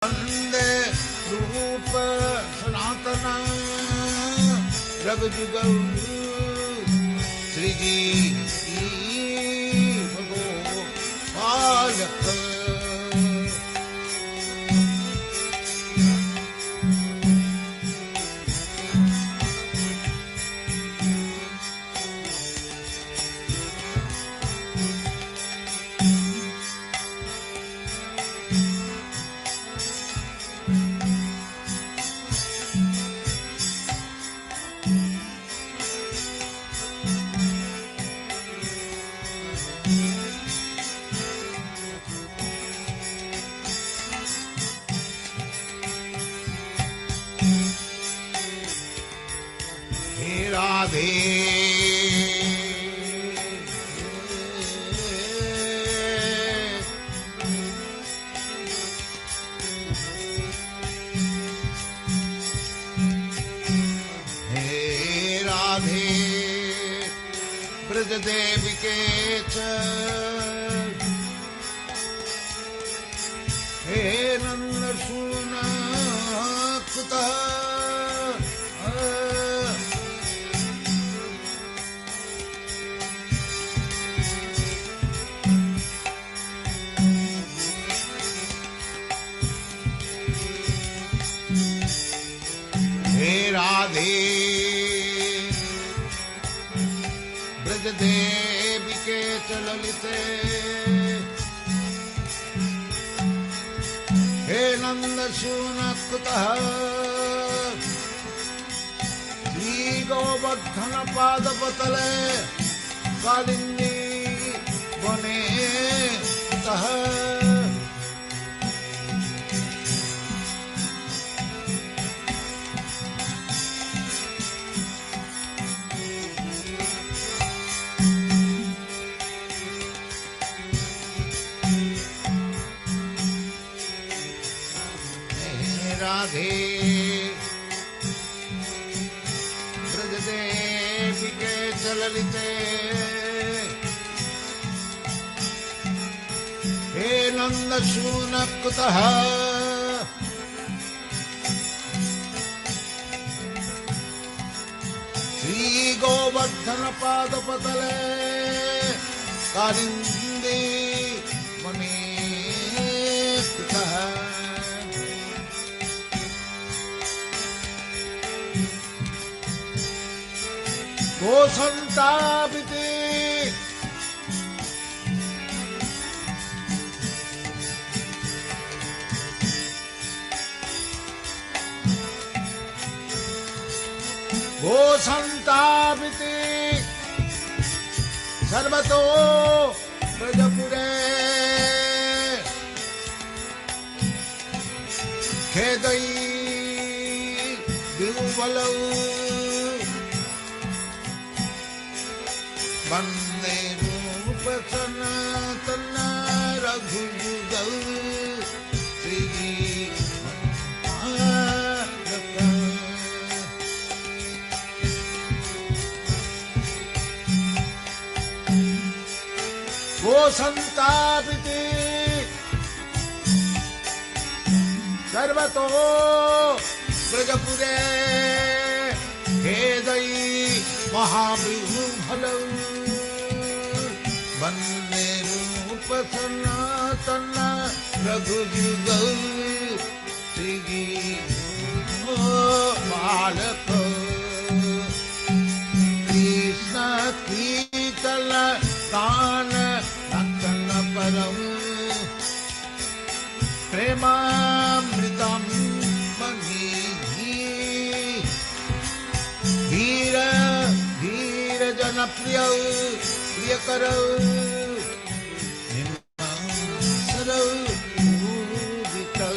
वंदे रूप सनातन रघुजुगौ श्रीजी भगो पालक। राधे हे राधे ब्रज देवी के हे नंद सुना कुतः राधे ब्रज देवी के चललिते हे नंद सुनकुतः श्री गोवर्धन पादपतले कालिंदी वने तः राधे ब्रज देवी के चललिते हे नंद सुनकुतः श्री गोवर्धन पादपतले कालिंदी वने कुतः वो संतापिते वो संतापिते सर्वतो ब्रजपुरे खेदई बिरुबलौ वंदे रूप सनातन रघुजुगौ श्रीजी पालक। वो संतापिते सर्वतो ब्रजपुरे खेदई महाविभुभलौ वंदे रूप सनातन रघुजुगौ श्रीजी बालक। कृष्ण कीर्तन गान नर्तन परम प्रेमामृतम मनीहि धीर धीर जन प्रिय प्रियकरौ सरौ पूजितौ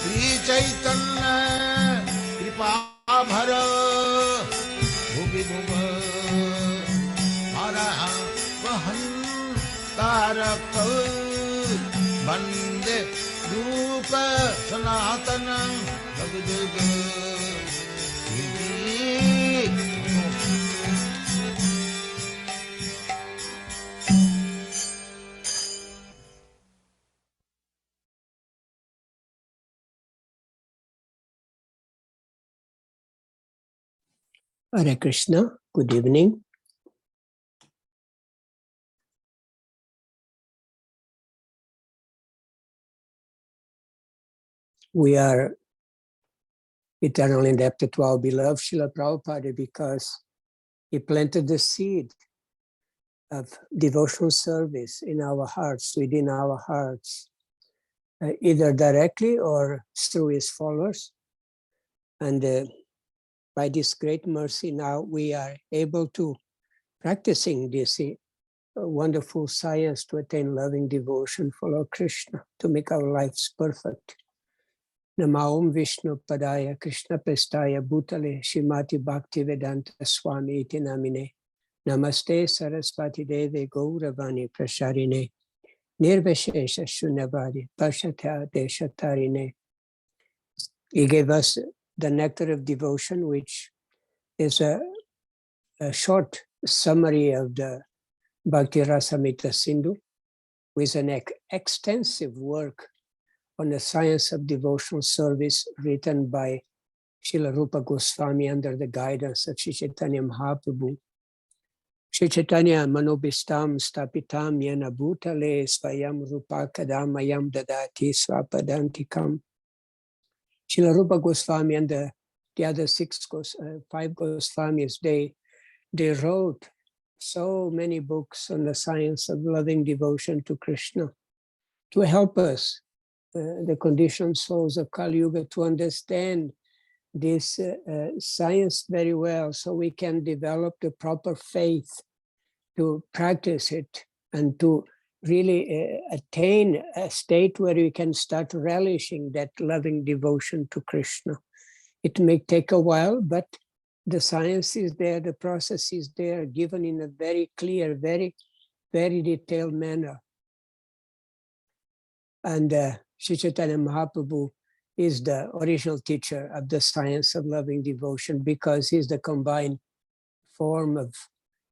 श्री चैतन्य कृपाभर भुवि भुव हरः वहन् तारक वंदे रूप सनातन रघुजुगौ Hare Krishna, good evening. We are eternally indebted to our beloved Srila Prabhupada because he planted the seed of devotional service in our hearts, within our hearts, either directly or through his followers. And by this great mercy now we are able to practicing this wonderful science to attain loving devotion for Lord Krishna, to make our lives perfect. Namaum Vishnu Padaya Krishna Prestaya Bhutale Shrimati Bhaktivedanta Swami iti namine. Namaste Saraswati Deve Gauravani Prasharine Nirvashesha Shunyavadi Pashatya Deshatarine. He gave us the nectar of devotion, which is a short summary of the Bhakti Rasamrita Sindhu, with an extensive work on the science of devotional service written by Srila Rupa Goswami under the guidance of Sri Chaitanya Mahaprabhu. Sri Chaitanya Manobhistam Stapitam Yena Bhutale Svayam Rupa Kadamayam Dadati Swapadantikam. Srila Rupa Goswami and the other five Goswamis, they wrote so many books on the science of loving devotion to Krishna to help us, the conditioned souls of Kali Yuga, to understand this science very well, so we can develop the proper faith to practice it and to really attain a state where we can start relishing that loving devotion to Krishna. It may take a while, but the science is there, the process is there, given in a very clear, very, very detailed manner. And Sri Chaitanya Mahaprabhu is the original teacher of the science of loving devotion, because he's the combined form of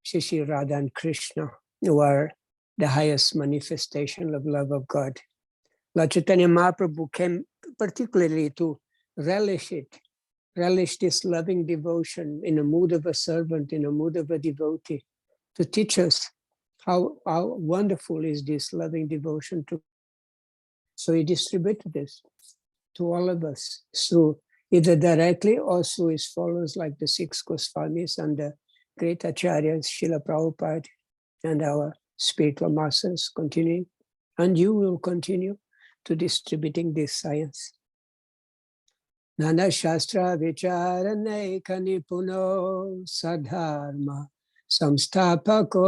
Shri Radha and Krishna, who are the highest manifestation of love of God. Lord Chaitanya Mahaprabhu came particularly to relish this loving devotion in a mood of a servant, in a mood of a devotee, to teach us how wonderful is this loving devotion to. So he distributed this to all of us through either directly or through his followers like the six Goswamis and the great acharyas, Srila Prabhupada, and our spiritual masters continuing. And you will continue to distributing this science. Nana Shastra Vicharane Kanipuno Sadharma Samstapako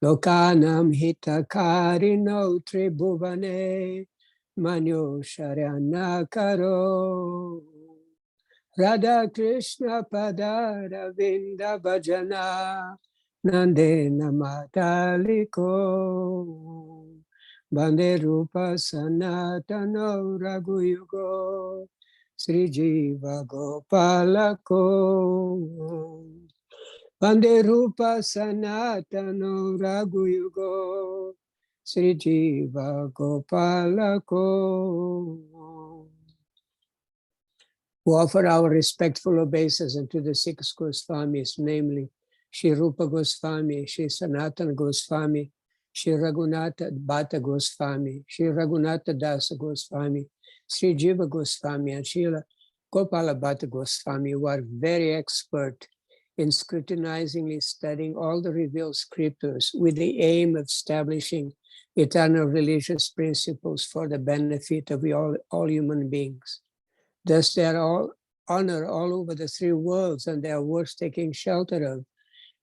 Lokanam Hitakarino Tribhuvane Manyo Sharyana Karo Radha Krishna Padara Vinda Bhajana Nandena Mataliko Bande Rupa Sanatano Raghuyugo Sri Jiva Gopalako Bande Rupa Sanatano Raghuyugo Sri Jiva Gopalako. We offer our respectful obeisance unto the six Goswamis, namely Sri Rupa Goswami, Sri Sanatana Goswami, Sri Raghunatha Bhatta Goswami, Sri Raghunatha Dasa Goswami, Sri Jiva Goswami, and Sri Gopala Bhatta Goswami, who are very expert in scrutinizingly studying all the revealed scriptures with the aim of establishing eternal religious principles for the benefit of all human beings. Thus they are all honored all over the three worlds, and they are worth taking shelter of,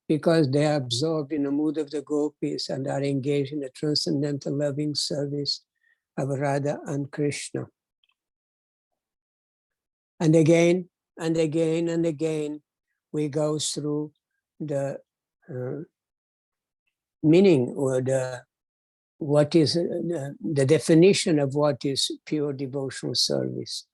because they are absorbed in the mood of the gopis and are engaged in the transcendental loving service of Radha and Krishna. And again, and again, and again, we go through the meaning or what is the definition of what is pure devotional service.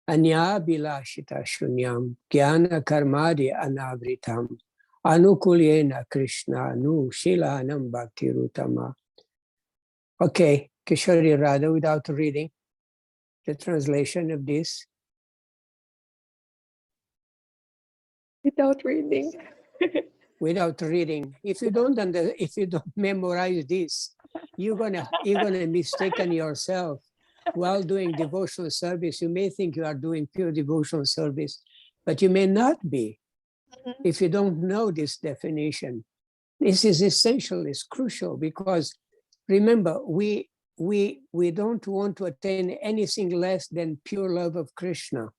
Anya bilashita shunyam jnana karmadi anavritam anukulyena Krishna nu shilanam bhakti rutama. Okay, Kishori Radha, without reading the translation of this. Without reading. Without reading. If you don't memorize this, you're gonna mistaken yourself while doing devotional service. You may think you are doing pure devotional service, but you may not be if you don't know this definition. This is essential, it's crucial, because remember, we don't want to attain anything less than pure love of Krishna.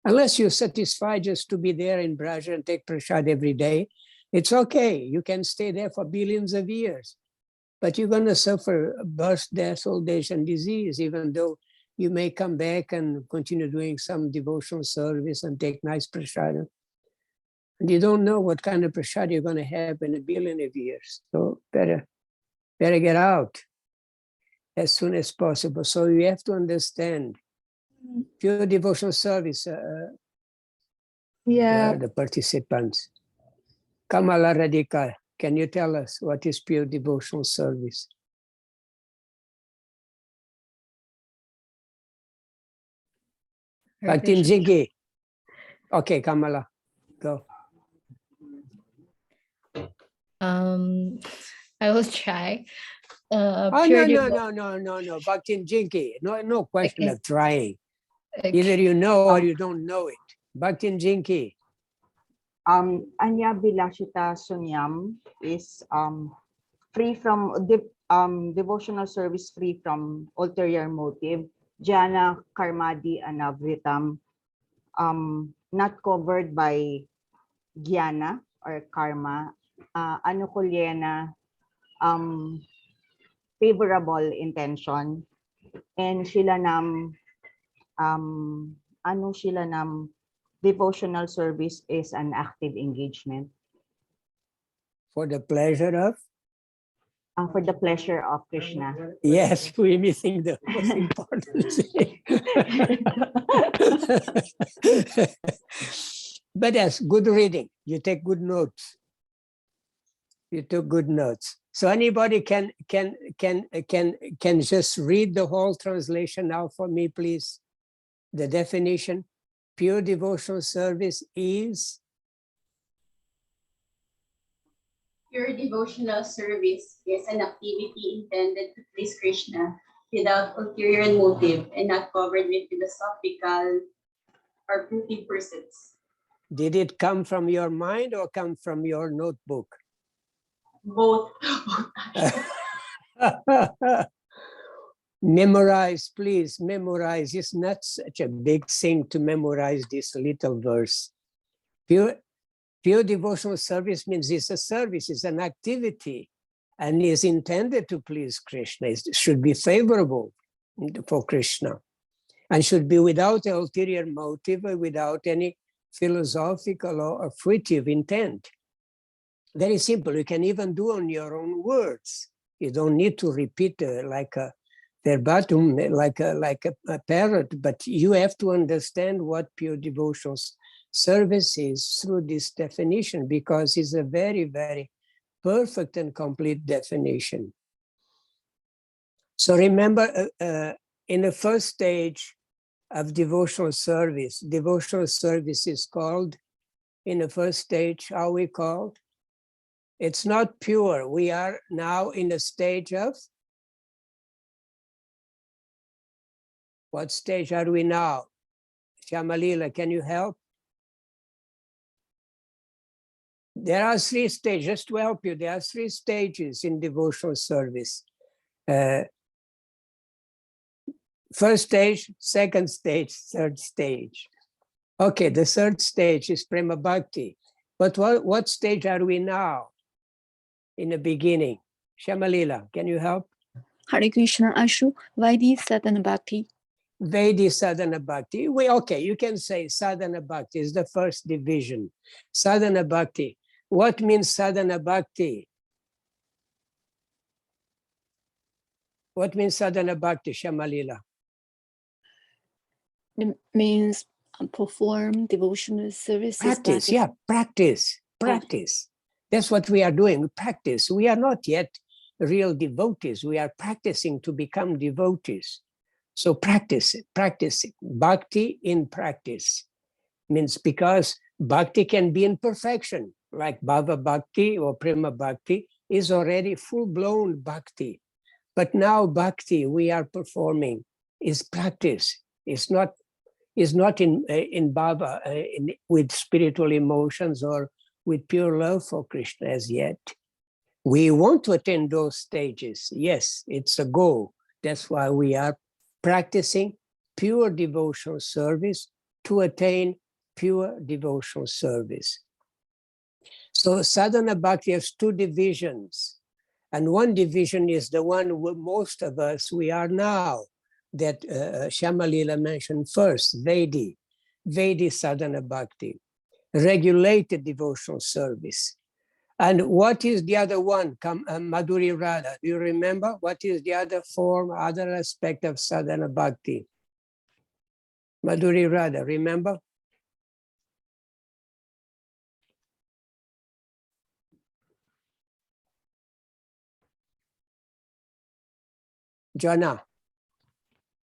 Unless you're satisfied just to be there in Braja and take prasad every day, it's okay. You can stay there for billions of years, but you're going to suffer birth, death, old age, and disease, even though you may come back and continue doing some devotional service and take nice prasad. And you don't know what kind of prasad you're going to have in a billion of years. So better get out as soon as possible. So you have to understand pure devotional service. Yeah. The participants. Kamala Radhika, can you tell us what is pure devotional service? Bhaktin Jigi. Okay, Kamala, go. I will try. No. Bhaktin Jigi. No question Okay. of trying. Okay. Either you know or you don't know it. Bhaktin Jigi. Anya Bilashita Sunyam is free from devotional service, free from ulterior motive. Jnana Karmadi Anavritam, not covered by jnana or karma. Anukulyena, favorable intention. And Shilanam, Shilanam, devotional service is an active engagement. For the pleasure of? For the pleasure of Krishna. Yes, we're missing the most important thing. But yes, good reading. You take good notes. You took good notes. So anybody can just read the whole translation now for me, please. The definition: pure devotional service is Pure devotional service is an activity intended to please Krishna without ulterior motive and not covered with philosophical or fruity pursuits. Did it come from your mind or come from your notebook? Both. Memorize, please, memorize. It's not such a big thing to memorize this little verse. Pure devotional service means it's a service, it's an activity, and is intended to please Krishna. It should be favorable for Krishna, and should be without ulterior motive, or without any philosophical or fruitive intent. Very simple. You can even do on your own words. You don't need to repeat like a verbatim, like a parrot, but you have to understand what pure devotional service is through this definition, because it's a very, very perfect and complete definition. So remember, in the first stage of devotional service is called, in the first stage, how we called? It's not pure. We are now in the stage of, what stage are we now? Shyamalila, can you help? There are three stages, just to help you, there are three stages in devotional service. First stage, second stage, third stage. Okay, the third stage is Prema Bhakti. But what stage are we now in the beginning? Shyamalila, can you help? Hare Krishna, Ashu, Vaidhi Sadhana Bhakti. Vaidhi Sadhana Bhakti. Okay, you can say Sadhana Bhakti is the first division. Sadhana Bhakti. What means Sadhana Bhakti? What means Sadhana Bhakti, Shyamalila? It means perform devotional services. Practice, yeah, practice. That's what we are doing, practice. We are not yet real devotees. We are practicing to become devotees. So practice it. Bhakti in practice means, because Bhakti can be in perfection, like Bhava Bhakti or Prema Bhakti is already full-blown Bhakti. But now Bhakti we are performing is practice. It's not in Bhava, with spiritual emotions or with pure love for Krishna as yet. We want to attain those stages. Yes, it's a goal. That's why we are practicing pure devotional service to attain pure devotional service. So sadhana bhakti has two divisions. And one division is the one where most of us, we are now, that Shyamalila mentioned first, Vedi sadhana bhakti, regulated devotional service. And what is the other one? Madhuri Radha, do you remember? What is the other form, other aspect of sadhana bhakti? Madhuri Radha, remember? Jana,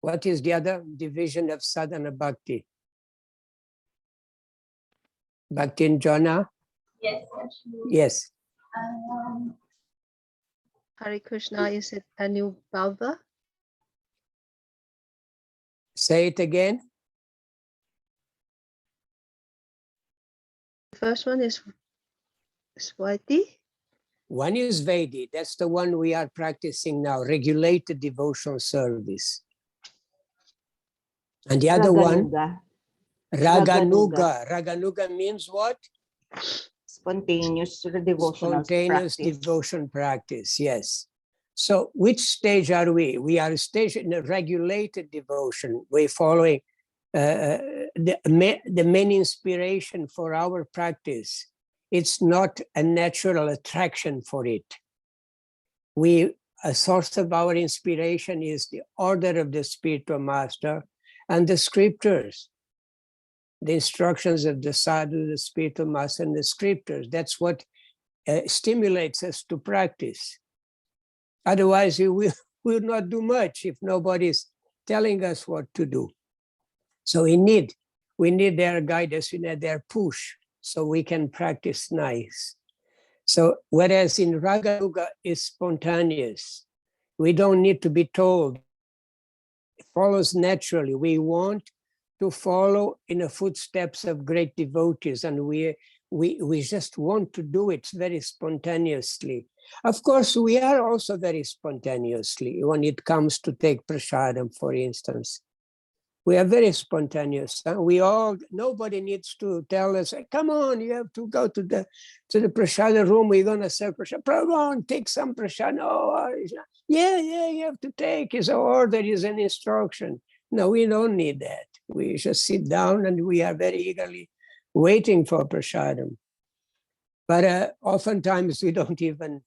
what is the other division of sadhana bhakti? Bhakti in Jana? Yes, Ashu. Yes. Hare Krishna, is it Anubhava? Say it again. The first one is Swati. One is Vedi, that's the one we are practicing now, regulated devotional service. And the other one, Raganuga. Raganuga means what? Spontaneous devotional Spontaneous practice. devotion practice, yes. So which stage are we? We are stage in a regulated devotion. We're following the main inspiration for our practice. It's not a natural attraction for it. A source of our inspiration is the order of the spiritual master and the scriptures, the instructions of the sadhu, the spiritual master, and the scriptures. That's what stimulates us to practice. Otherwise, we will not do much if nobody's telling us what to do. So we need their guidance, we need their push, so we can practice nice. So whereas in Raganuga is spontaneous, we don't need to be told. It follows naturally. We want to follow in the footsteps of great devotees, and we just want to do it very spontaneously. Of course, we are also very spontaneously when it comes to take prasadam, for instance. We are very spontaneous. Nobody needs to tell us, come on, you have to go to the prasada room, we're gonna serve prasad. Come on, take some prasad. Oh, yeah, you have to take. It's an order, is an instruction. No, we don't need that. We just sit down and we are very eagerly waiting for prasadam. But oftentimes we don't even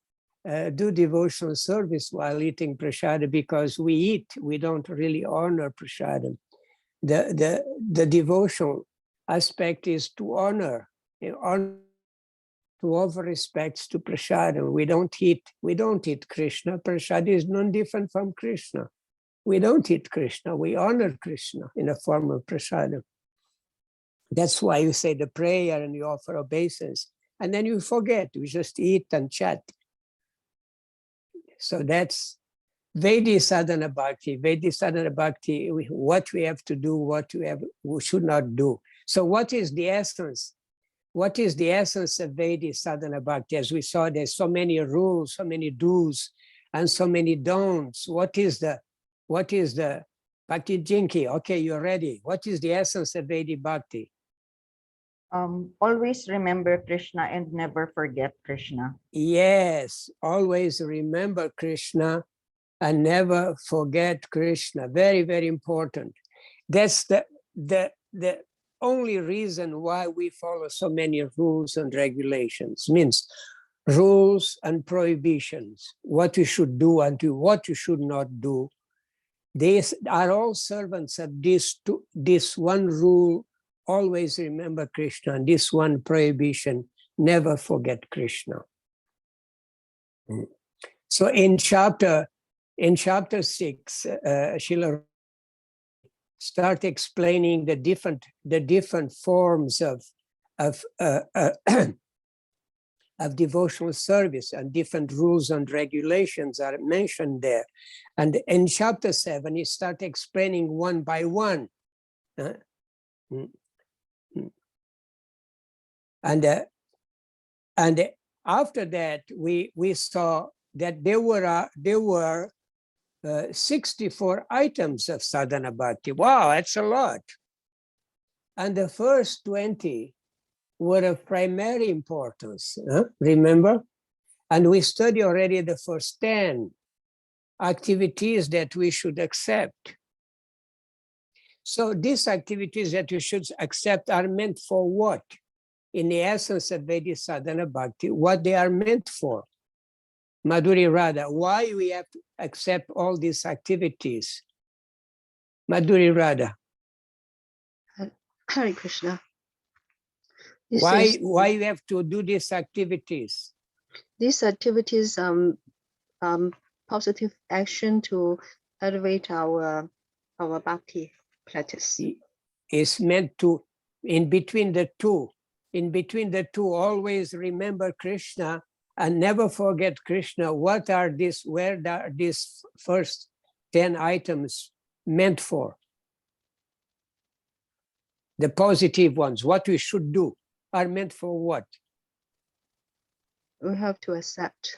do devotional service while eating prasadam because we eat, we don't really honor prasadam. The devotional aspect is to honor, to offer respects to prasadam. We don't eat Krishna. Prasad is non different from Krishna. We don't eat Krishna. We honor Krishna in a form of prasadam. That's why you say the prayer and you offer obeisance, and then you forget. You just eat and chat. So that's Vedi sadhana bhakti. Vedi sadhana bhakti, what we have to do, what we should not do. So what is the essence? What is the essence of Vedi sadhana bhakti? As we saw, there's so many rules, so many do's, and so many don'ts. What is the Bhakti Jinki? Okay, you're ready. What is the essence of Vedi bhakti? Always remember Krishna and never forget Krishna. Yes, always remember Krishna and never forget Krishna. Very, very important. That's the only reason why we follow so many rules and regulations. Means rules and prohibitions, what you should do and what you should not do. These are all servants of this one rule, always remember Krishna, and this one prohibition, never forget Krishna. So in chapter 6, Srila start explaining the different forms of of of devotional service, and different rules and regulations are mentioned there. And in chapter 7, he starts explaining one by one. And after that, we saw that there were 64 items of sadhana bhakti. Wow, that's a lot. And the first 20 were of primary importance, remember? And we studied already the first 10 activities that we should accept. So these activities that you should accept are meant for what? In the essence of Vedic sadhana bhakti, what they are meant for. Madhuri Radha, why we have to accept all these activities? Madhuri Radha. Hare Krishna. Why we have to do these activities? These activities positive action to elevate our bhakti practice. Is meant to, in between the two, always remember Krishna and never forget Krishna. Where are these first 10 items meant for? The positive ones, what we should do, are meant for what? We have to accept.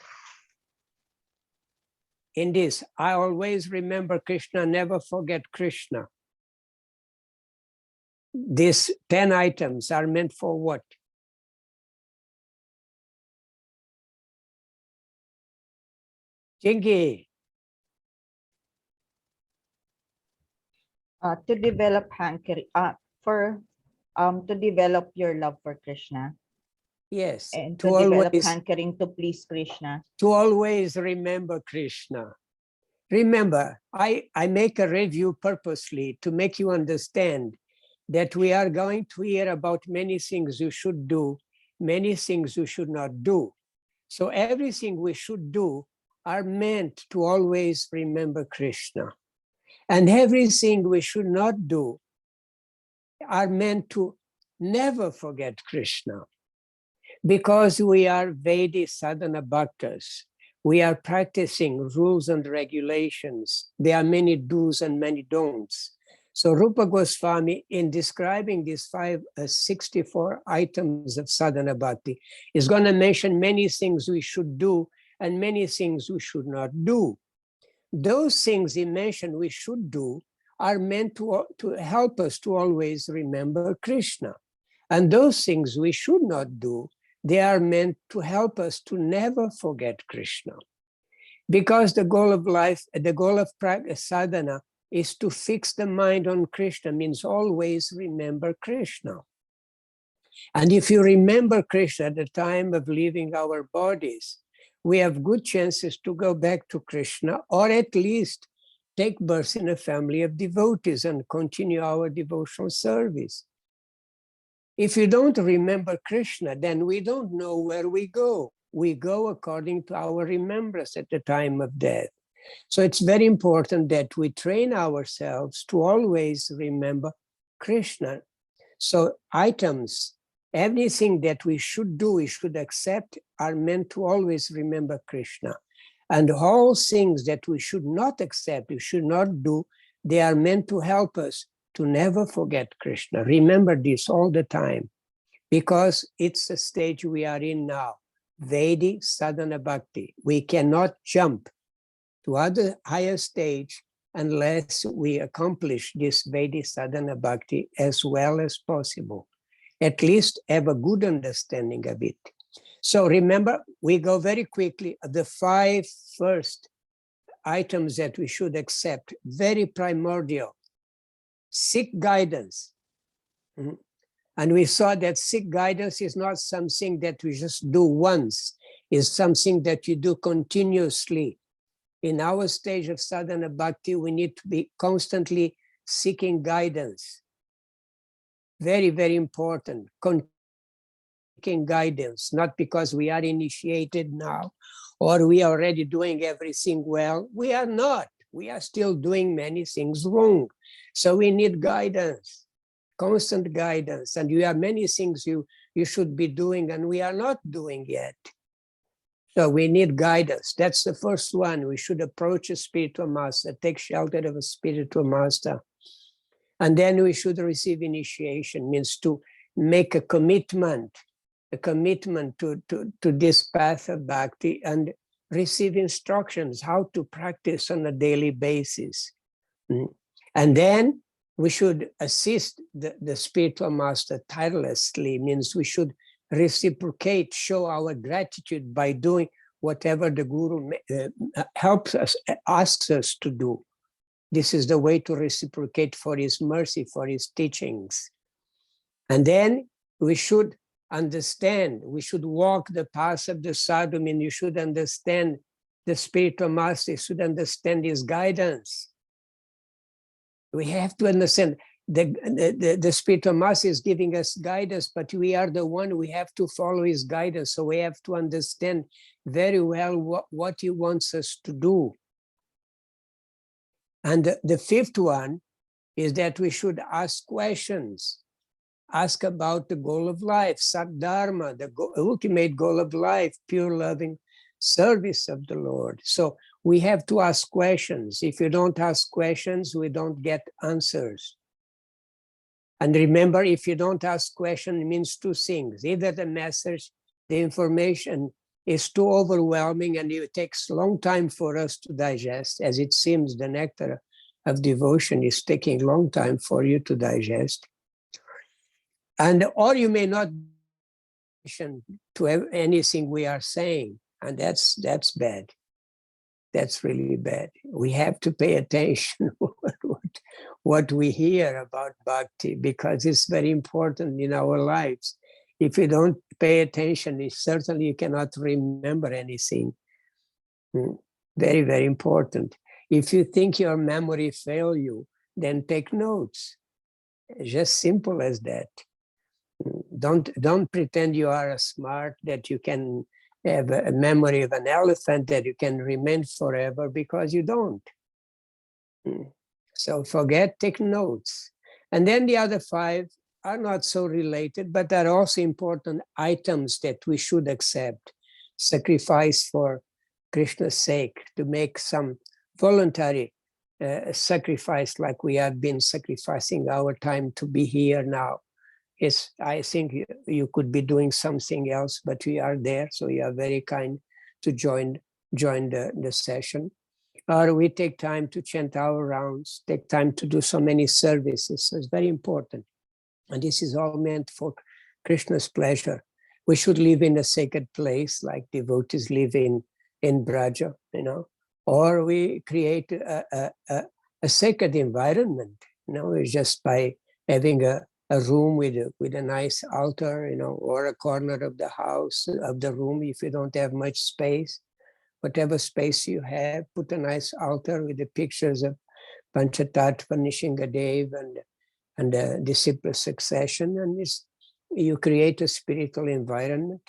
In this, I always remember Krishna, never forget Krishna. These 10 items are meant for what? Chingy. To develop hankering, to develop your love for Krishna. Yes. And to develop hankering to please Krishna. To always remember Krishna. Remember, I make a review purposely to make you understand that we are going to hear about many things you should do, many things you should not do. So everything we should do are meant to always remember Krishna. And everything we should not do are meant to never forget Krishna. Because we are Vedic sadhana bhaktas, we are practicing rules and regulations. There are many do's and many don'ts. So Rupa Goswami, in describing these 64 items of sadhana bhakti, is going to mention many things we should do and many things we should not do. Those things he mentioned we should do are meant to help us to always remember Krishna. And those things we should not do, they are meant to help us to never forget Krishna. Because the goal of life, the goal of sadhana is to fix the mind on Krishna, means always remember Krishna. And if you remember Krishna at the time of leaving our bodies, we have good chances to go back to Krishna, or at least take birth in a family of devotees and continue our devotional service. If you don't remember Krishna, then we don't know where we go. We go according to our remembrance at the time of death. So it's very important that we train ourselves to always remember Krishna. So items, everything that we should do, we should accept, are meant to always remember Krishna. And all things that we should not accept, we should not do, they are meant to help us to never forget Krishna. Remember this all the time, because it's the stage we are in now, Vedic sadhana bhakti. We cannot jump to other higher stage unless we accomplish this Vedic sadhana bhakti as well as possible. At least have a good understanding of it. So remember, we go very quickly, the 5 first items that we should accept, very primordial. Seek guidance. And we saw that seek guidance is not something that we just do once, it's something that you do continuously. In our stage of sadhana bhakti, we need to be constantly seeking guidance. Very, very important. Seeking guidance, not because we are initiated now or we are already doing everything well. We are not. We are still doing many things wrong. So we need guidance, constant guidance. And you have many things you you should be doing and we are not doing yet. So we need guidance. That's the first one. We should approach a spiritual master, take shelter of a spiritual master. And then we should receive initiation, means to make a commitment to this path of bhakti and receive instructions how to practice on a daily basis. And then we should assist the spiritual master tirelessly, means we should reciprocate, show our gratitude by doing whatever the guru helps us, asks us to do. This is the way to reciprocate for his mercy, for his teachings. And then we should understand, we should walk the path of the sadhu, mean you should understand the spiritual master, you should understand his guidance. We have to understand the spiritual master is giving us guidance, but we are the one, we have to follow his guidance. So we have to understand very well what he wants us to do. And the fifth one is that we should ask questions. Ask about the goal of life, Sadharma, the ultimate goal of life, pure loving service of the Lord. So we have to ask questions. If you don't ask questions, we don't get answers. And remember, if you don't ask questions, it means two things. Either the message, the information is too overwhelming and it takes a long time for us to digest, as it seems the nectar of devotion is taking a long time for you to digest. And or you may not listen to anything we are saying, and that's bad. That's really bad. We have to pay attention what we hear about bhakti, because it's very important in our lives. If you don't pay attention, certainly you cannot remember anything. Very, very important. If you think your memory fails you, then take notes. Just simple as that. Don't pretend you are smart, that you can have a memory of an elephant, that you can remain forever, because you don't. So forget, take notes. And then the other five are not so related, but are also important items that we should accept. Sacrifice for Krishna's sake, to make some voluntary sacrifice, like we have been sacrificing our time to be here now. I think you could be doing something else, but we are there, so you are very kind to join the session. Or we take time to chant our rounds, take time to do so many services. So it's very important. And this is all meant for Krishna's pleasure. We should live in a sacred place, like devotees live in Braja, or we create a sacred environment, it's just by having a room with a nice altar, or a corner of the house, of the room, if you don't have much space. Whatever space you have, put a nice altar with the pictures of Panchatattva, Nishingadev, and the disciple succession, and you create a spiritual environment.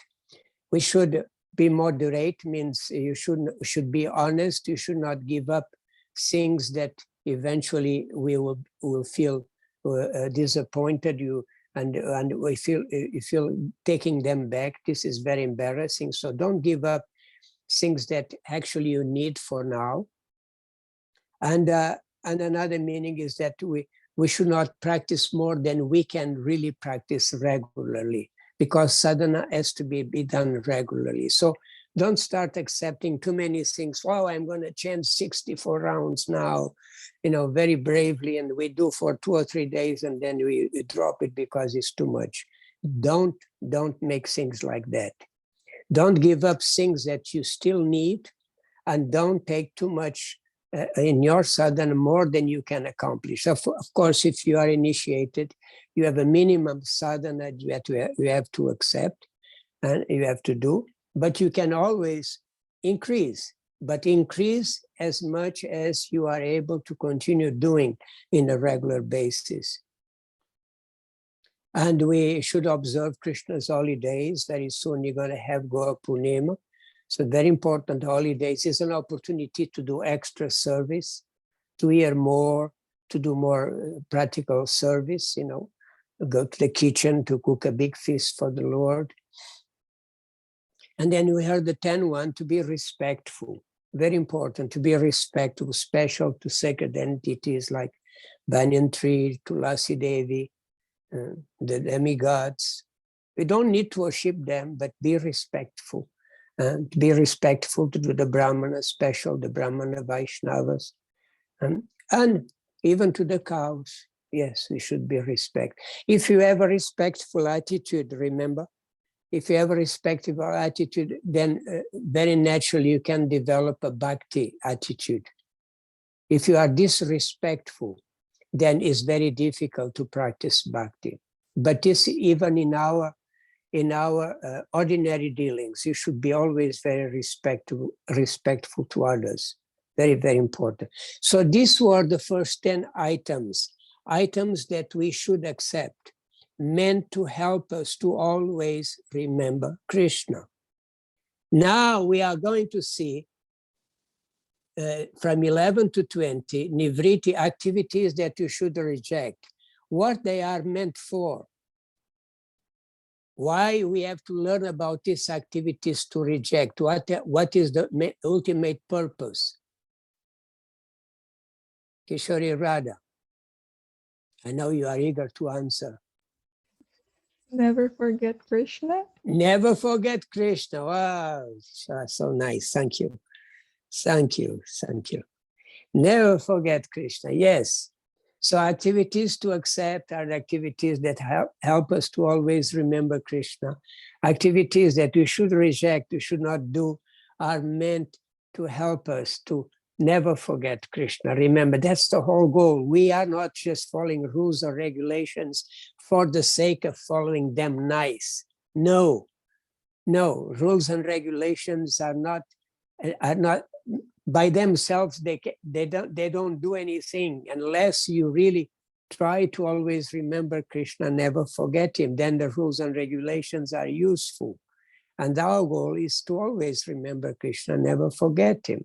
We should be moderate, means you should be honest. You should not give up things that eventually we will feel disappointed and we feel taking them back. This is very embarrassing. So don't give up things that actually you need for now. And another meaning is that we should not practice more than we can really practice regularly, because sadhana has to be done regularly. So don't start accepting too many things. Oh, I'm going to chant 64 rounds now, very bravely, and we do for 2 or 3 days, and then we drop it because it's too much. Don't make things like that. Don't give up things that you still need, and don't take too much in your sadhana, more than you can accomplish. Of course, if you are initiated, you have a minimum sadhana you have to accept and you have to do, but you can always increase, but increase as much as you are able to continue doing in a regular basis. And we should observe Krishna's holidays. Very soon you're going to have Gaura Purnima. So very important holidays is an opportunity to do extra service, to hear more, to do more practical service, go to the kitchen to cook a big feast for the Lord. And then we heard the 10th to be respectful. Very important to be respectful, special to sacred entities like Banyan Tree, Tulasi Devi, the demigods. We don't need to worship them, but be respectful. To be respectful to the Brahmana, special the Brahmana Vaishnavas, and even to the cows. Yes, we should be respect. If you have a respectful attitude, remember, if you have a respectful attitude, then very naturally you can develop a bhakti attitude. If you are disrespectful, then it's very difficult to practice bhakti. But this, even in our ordinary dealings, you should be always very respectful to others. Very, very important. So these were the first 10 items that we should accept, meant to help us to always remember Krishna. Now we are going to see from 11 to 20, Nivritti, activities that you should reject, what they are meant for. Why we have to learn about these activities to reject, what is the ultimate purpose? Kishori Radha, I know you are eager to answer. Never forget Krishna. Never forget Krishna. Wow, so nice. Thank you. Thank you. Thank you. Never forget Krishna. Yes. So activities to accept are activities that help us to always remember Krishna. Activities that we should reject, we should not do, are meant to help us to never forget Krishna. Remember, that's the whole goal. We are not just following rules or regulations for the sake of following them nice. No, rules and regulations are not by themselves. They don't do anything unless you really try to always remember Krishna, never forget him. Then the rules and regulations are useful. And our goal is to always remember Krishna, never forget him.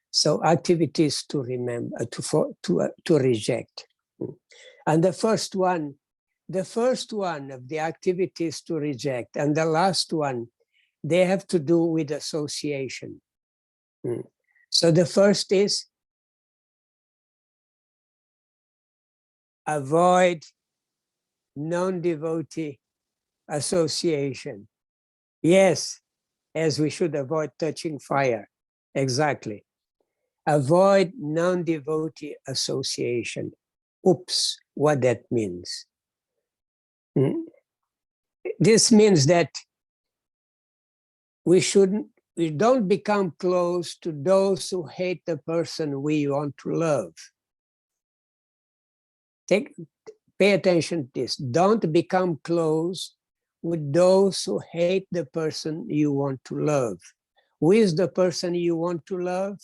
So activities to remember, to reject. And the first one of the activities to reject, and the last one, they have to do with association. So the first is avoid non-devotee association. Yes, as we should avoid touching fire. Exactly. Avoid non-devotee association. Oops, what that means. This means that we don't become close to those who hate the person we want to love. Pay attention to this. Don't become close with those who hate the person you want to love. Who is the person you want to love?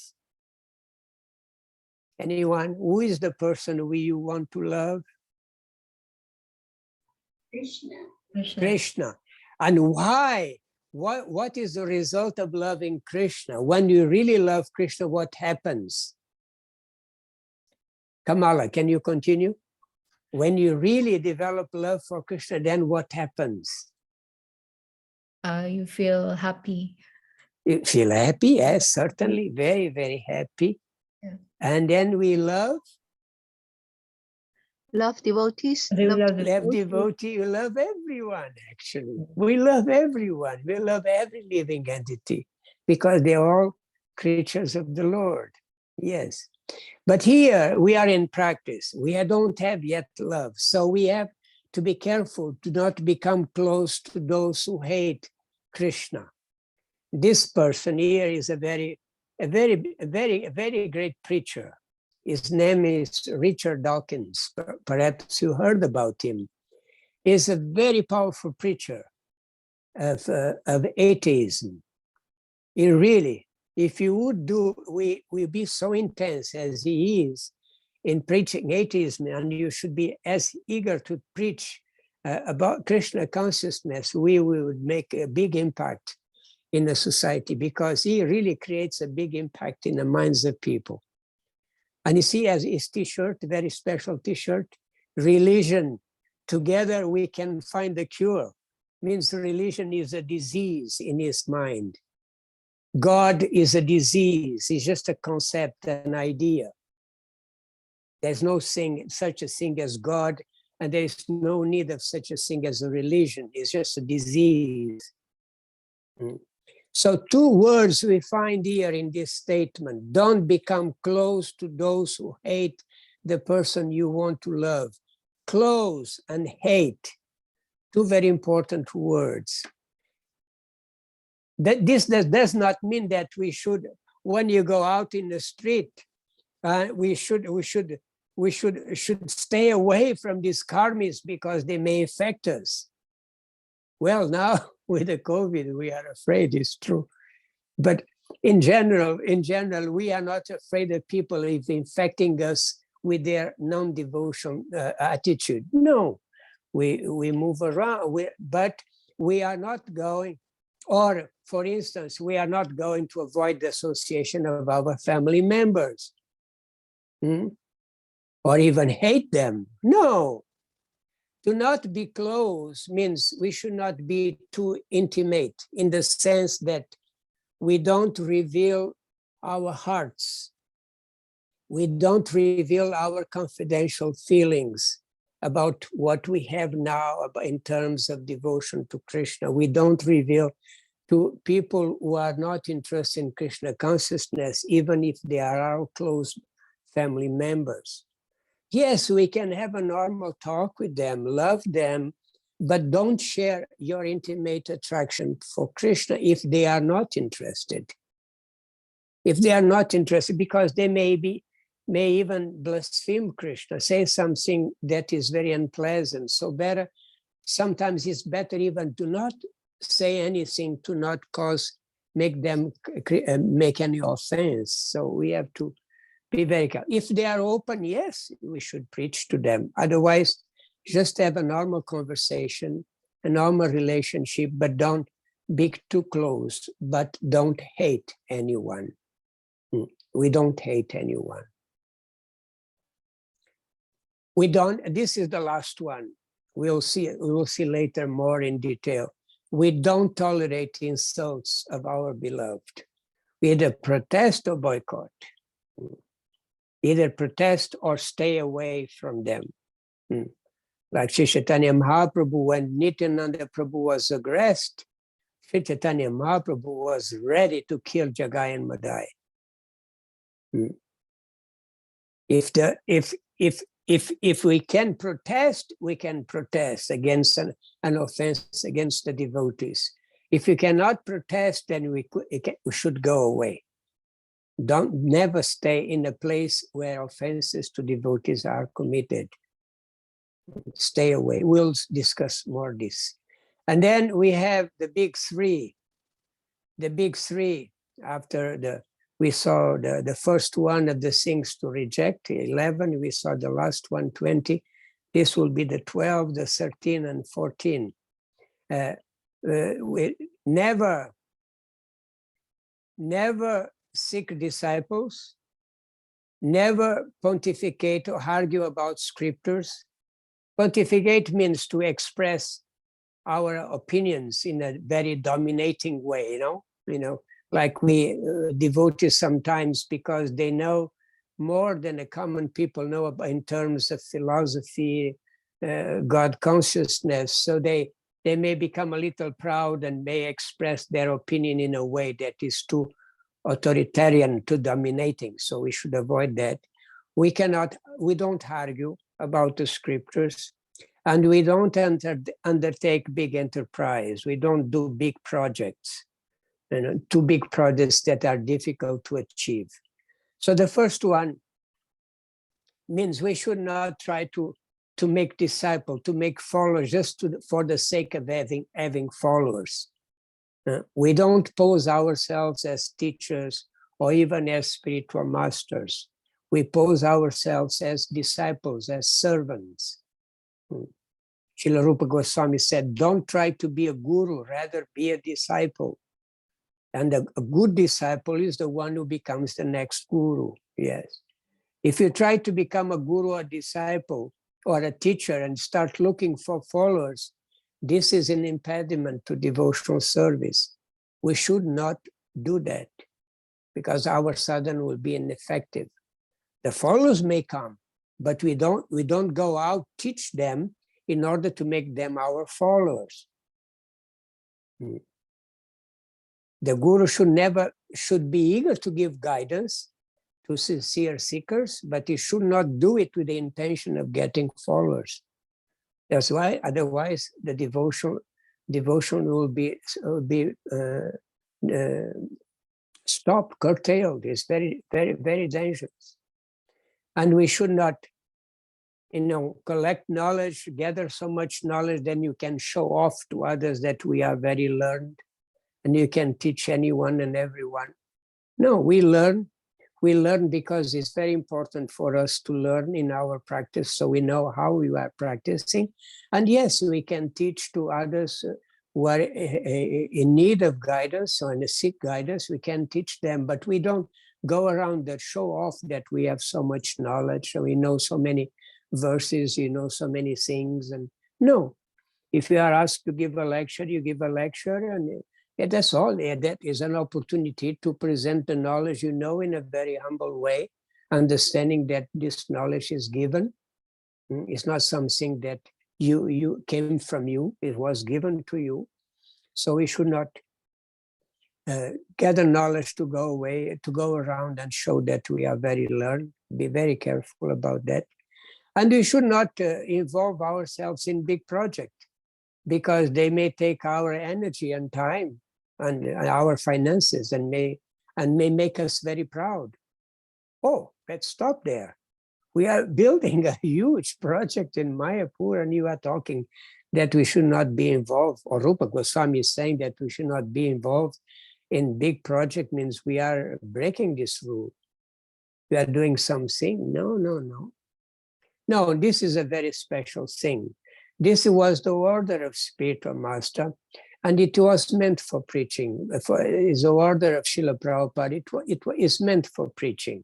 Anyone? Who is the person you want to love? Krishna. And why? What is the result of loving Krishna? When you really love Krishna, what happens? Kamala, can you continue? When you really develop love for Krishna, then what happens? You feel happy. You feel happy? Yes, certainly. Very, very happy. Yeah. And then we love? Love devotees. Love devotee. We love everyone, actually. We love everyone. We love every living entity because they're all creatures of the Lord. Yes. But here we are in practice. We don't have yet love. So we have to be careful to not become close to those who hate Krishna. This person here is a very great preacher. His name is Richard Dawkins. Perhaps you heard about him. He's a very powerful preacher of atheism. He really, if you would we be so intense as he is in preaching atheism, and you should be as eager to preach about Krishna consciousness, we would make a big impact in the society, because he really creates a big impact in the minds of people. And you see, as his t-shirt, very special t-shirt, religion together we can find the cure. Means religion is a disease in his mind. God is a disease. It's just a concept, an idea. There's no such a thing as God, and there is no need of such a thing as a religion. It's just a disease. So 2 words we find here in this statement. Don't become close to those who hate the person you want to love. Close and hate. 2 very important words. This does not mean that we should, when you go out in the street, we should stay away from these karmis because they may affect us. Well, now with the COVID, we are afraid, it's true. But in general, we are not afraid of people if infecting us with their non-devotion attitude. No, we move around, but we are not going, or for instance, we are not going to avoid the association of our family members. Or even hate them. No. To not be close means we should not be too intimate in the sense that we don't reveal our hearts. We don't reveal our confidential feelings about what we have now in terms of devotion to Krishna. We don't reveal to people who are not interested in Krishna consciousness, even if they are our close family members. Yes, we can have a normal talk with them, love them, but don't share your intimate attraction for Krishna if they are not interested. If they are not interested, because they may even blaspheme Krishna, say something that is very unpleasant. So sometimes it's better even to not say anything, to not make them make any offense. So we have to be very careful. If they are open, yes, we should preach to them. Otherwise, just have a normal conversation, a normal relationship, but don't be too close, but don't hate anyone. We don't hate anyone. This is the last one. We will see later more in detail. We don't tolerate insults of our beloved. We either protest or boycott. Either protest or stay away from them. Like Sri Chaitanya Mahaprabhu, when Nityananda Prabhu was aggressed, Sri Chaitanya Mahaprabhu was ready to kill Jagai and Madai. If we can protest, we can protest against an offense against the devotees. If we cannot protest, then we should go away. Never stay in a place where offenses to devotees are committed. Stay away. We'll discuss more this. And then we have the big 3. The big 3 after we saw the first one of the things to reject, 11, we saw the last one, 20. This will be the 12, the 13, and 14. We never seek disciples, never pontificate or argue about scriptures. Pontificate means to express our opinions in a very dominating way, like we devotees sometimes, because they know more than the common people know about in terms of philosophy, God consciousness. So they may become a little proud and may express their opinion in a way that is too authoritarian, too dominating. So we should avoid that. We don't argue about the scriptures, and we don't undertake big enterprise. We don't do big projects, too big projects that are difficult to achieve. So the first one means we should not try to make disciples, to make followers just for the sake of having followers. We don't pose ourselves as teachers or even as spiritual masters. We pose ourselves as disciples, as servants. Srila Rupa Goswami said, don't try to be a guru, rather be a disciple. And a good disciple is the one who becomes the next guru, yes. If you try to become a guru or disciple, or a teacher and start looking for followers, this is an impediment to devotional service. We should not do that because our sadhana will be ineffective. The followers may come, but we don't go out, teach them in order to make them our followers. The guru should be eager to give guidance to sincere seekers, but he should not do it with the intention of getting followers. That's why, otherwise, the devotion will be stopped, curtailed. It's very, very, very dangerous. And we should not, collect knowledge, gather so much knowledge, then you can show off to others that we are very learned and you can teach anyone and everyone. No, we learn because it's very important for us to learn in our practice so we know how we are practicing. And yes, we can teach to others who are in need of guidance or in a seek guidance, we can teach them, but we don't go around that show off that we have so much knowledge and we know so many verses, so many things. And no, if you are asked to give a lecture, you give a lecture, and that's all. That is an opportunity to present the knowledge in a very humble way, understanding that this knowledge is given. It's not something that you came from you, it was given to you. So we should not gather knowledge to go away, to go around and show that we are very learned. Be very careful about that. And we should not involve ourselves in big projects because they may take our energy and time and our finances and may make us very proud. Oh, let's stop there. We are building a huge project in Mayapur and you are talking that we should not be involved, or Rupa Goswami is saying that we should not be involved in big project means we are breaking this rule. We are doing something. No. No, this is a very special thing. This was the order of spiritual master, and it was meant for preaching. It's the order of Srila Prabhupada. It is meant for preaching.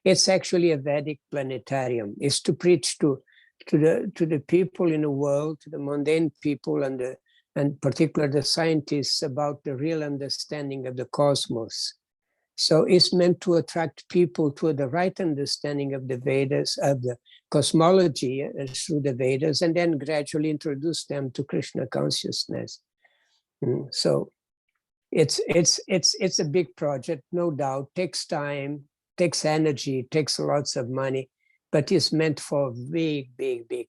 It's actually a Vedic planetarium. It's to preach to the people in the world, to the mundane people, and particularly the scientists about the real understanding of the cosmos. So it's meant to attract people to the right understanding of the Vedas, of the cosmology through the Vedas, and then gradually introduce them to Krishna consciousness. So it's a big project, no doubt. Takes time, takes energy, takes lots of money, but it's meant for big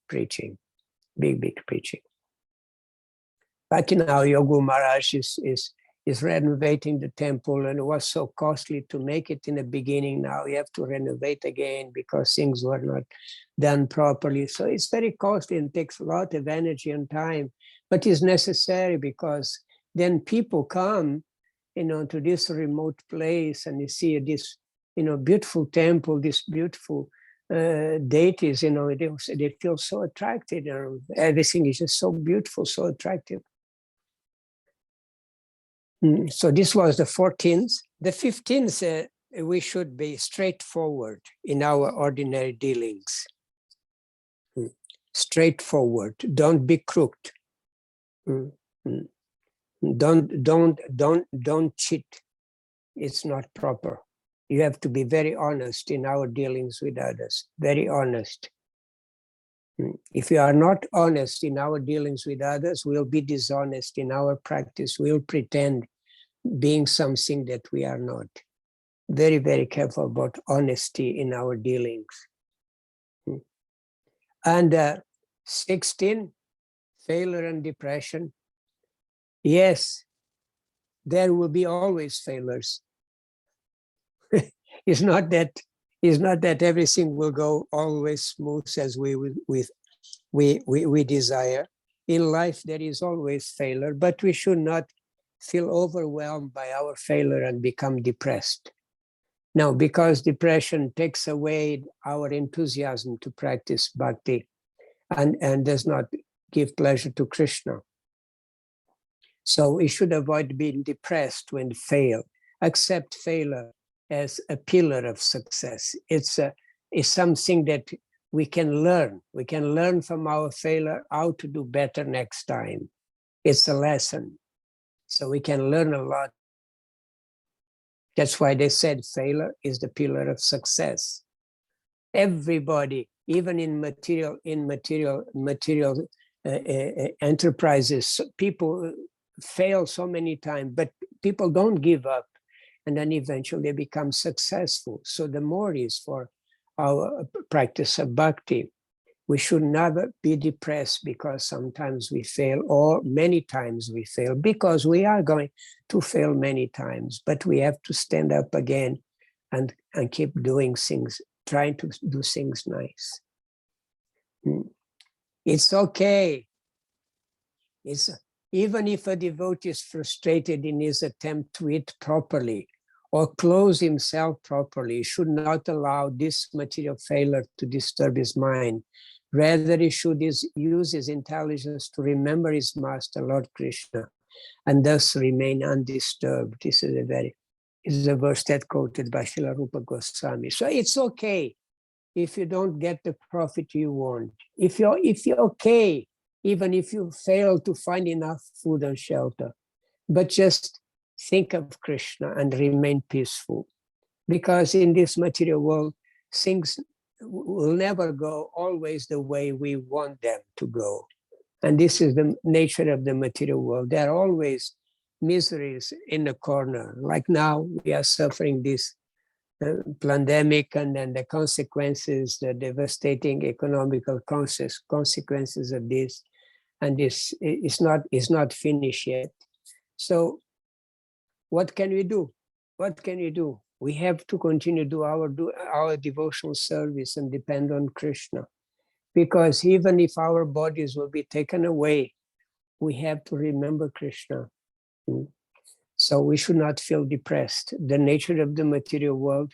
preaching, big preaching. Like now, Yogu Maharaj is renovating the temple, and it was so costly to make it in the beginning. Now you have to renovate again because things were not done properly. So it's very costly and takes a lot of energy and time, but it's necessary because then people come, to this remote place and you see this, beautiful temple, this beautiful deities, they feel so attracted. Everything is just so beautiful, so attractive. So this was the 14th. The 15th, we should be straightforward in our ordinary dealings. Straightforward. Don't be crooked. Don't cheat. It's not proper. You have to be very honest in our dealings with others. Very honest. If you are not honest in our dealings with others, we'll be dishonest in our practice. We'll pretend being something that we are not. Very, very careful about honesty in our dealings. And 16, failure and depression. Yes, there will be always failures. It's not that everything will go always smooth as we desire. In life, there is always failure, but we should not feel overwhelmed by our failure and become depressed. No, because depression takes away our enthusiasm to practice bhakti and does not give pleasure to Krishna. So we should avoid being depressed when we fail. Accept failure as a pillar of success. It's something that we can learn. We can learn from our failure how to do better next time. It's a lesson. So we can learn a lot. That's why they said failure is the pillar of success. Everybody, even in material enterprises, people fail so many times, but people don't give up, and then eventually they become successful. So the more is for our practice of bhakti. We should never be depressed because sometimes we fail, or many times we fail, because we are going to fail many times, but we have to stand up again and keep doing things, trying to do things nice. It's okay. It's, even if a devotee is frustrated in his attempt to eat properly or clothe himself properly, he should not allow this material failure to disturb his mind. Rather, he should use his intelligence to remember his master, Lord Krishna, and thus remain undisturbed. This is a verse that quoted by Srila Rupa Goswami. So it's okay if you don't get the profit you want. If you're okay, even if you fail to find enough food and shelter, but just think of Krishna and remain peaceful. Because in this material world, things will never go always the way we want them to go. And this is the nature of the material world. There are always miseries in the corner. Like now, we are suffering this pandemic, and then the consequences, the devastating economical consequences of this. And this is not finished yet. So what can we do? What can we do? We have to continue to do our devotional service and depend on Krishna. Because even if our bodies will be taken away, we have to remember Krishna. So we should not feel depressed. The nature of the material world,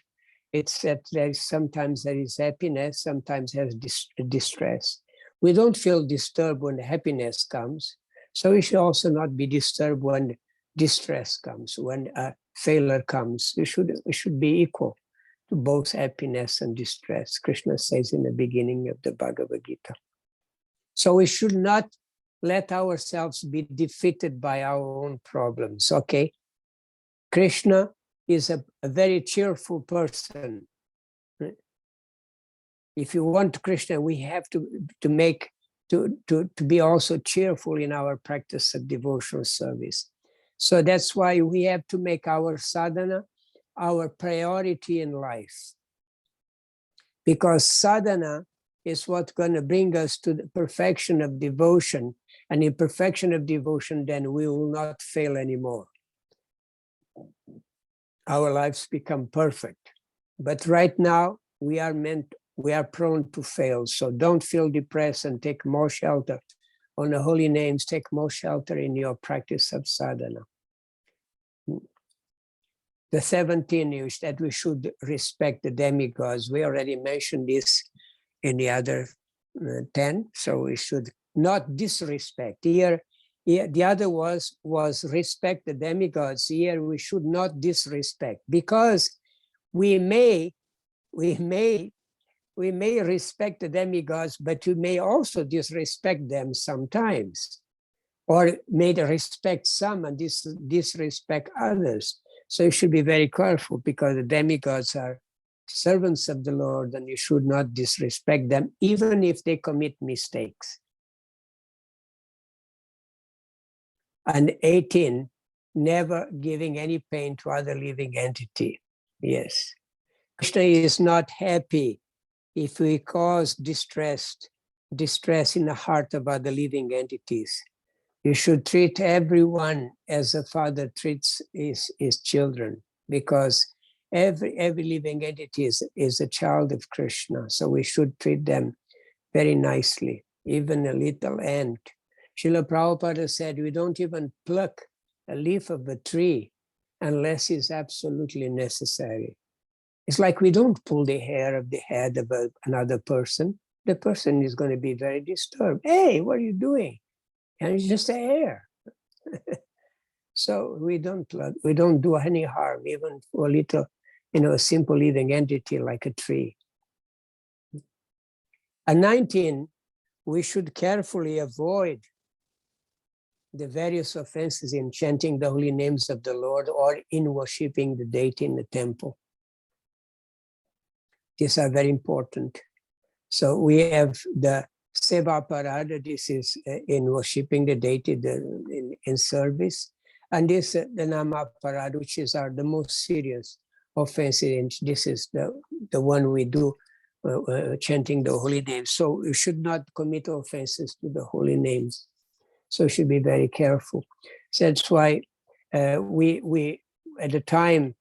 it's that sometimes there is happiness, sometimes there's distress. We don't feel disturbed when happiness comes. So we should also not be disturbed when distress comes, when failure comes. We should be equal to both happiness and distress. Krishna says in the beginning of the Bhagavad Gita. So we should not let ourselves be defeated by our own problems, okay? Krishna is a very cheerful person. If you want Krishna, we have to be also cheerful in our practice of devotional service. So that's why we have to make our sadhana our priority in life. Because sadhana is what's going to bring us to the perfection of devotion. And in perfection of devotion, then we will not fail anymore. Our lives become perfect. But right now, we are prone to fail. So don't feel depressed and take more shelter on the holy names. Take more shelter in your practice of sadhana. The 17 is that we should respect the demigods. We already mentioned this in the other 10. So we should not disrespect. Here, the other was respect the demigods. Here we should not disrespect, because we may respect the demigods, but you may also disrespect them sometimes, or may respect some and disrespect others. So you should be very careful, because the demigods are servants of the Lord, and you should not disrespect them, even if they commit mistakes. And 18, never giving any pain to other living entity. Yes. Krishna is not happy if we cause distress in the heart of other living entities. You should treat everyone as a father treats his children, because every living entity is a child of Krishna. So we should treat them very nicely, even a little ant. Srila Prabhupada said, we don't even pluck a leaf of a tree unless it's absolutely necessary. It's like we don't pull the hair of the head of another person. The person is going to be very disturbed. Hey, what are you doing? And it's just a hair. So we don't do any harm, even for a little, a simple living entity like a tree. And 19, we should carefully avoid the various offenses in chanting the holy names of the Lord or in worshiping the deity in the temple. These are very important. So we have the Seva Parada, this is in worshiping the deity in service. And this, the Nama Parada, which is the most serious offenses. And this is the one we do chanting the holy names. So you should not commit offenses to the holy names. So you should be very careful. So that's why we at the time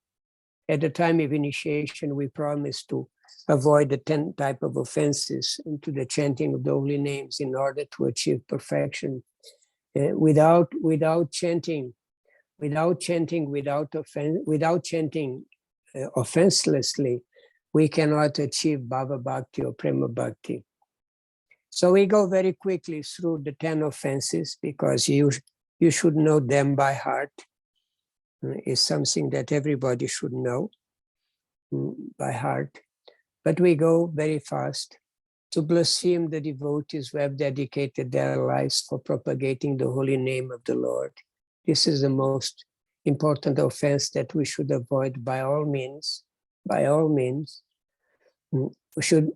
of initiation, we promise to avoid the 10 type of offenses into the chanting of the holy names in order to achieve perfection. Without chanting offenselessly, we cannot achieve Bhava Bhakti or Prema Bhakti. So we go very quickly through the 10 offenses because you should know them by heart. It's something that everybody should know by heart. But we go very fast. To blaspheme the devotees who have dedicated their lives for propagating the holy name of the Lord. This is the most important offense that we should avoid by all means. By all means. We should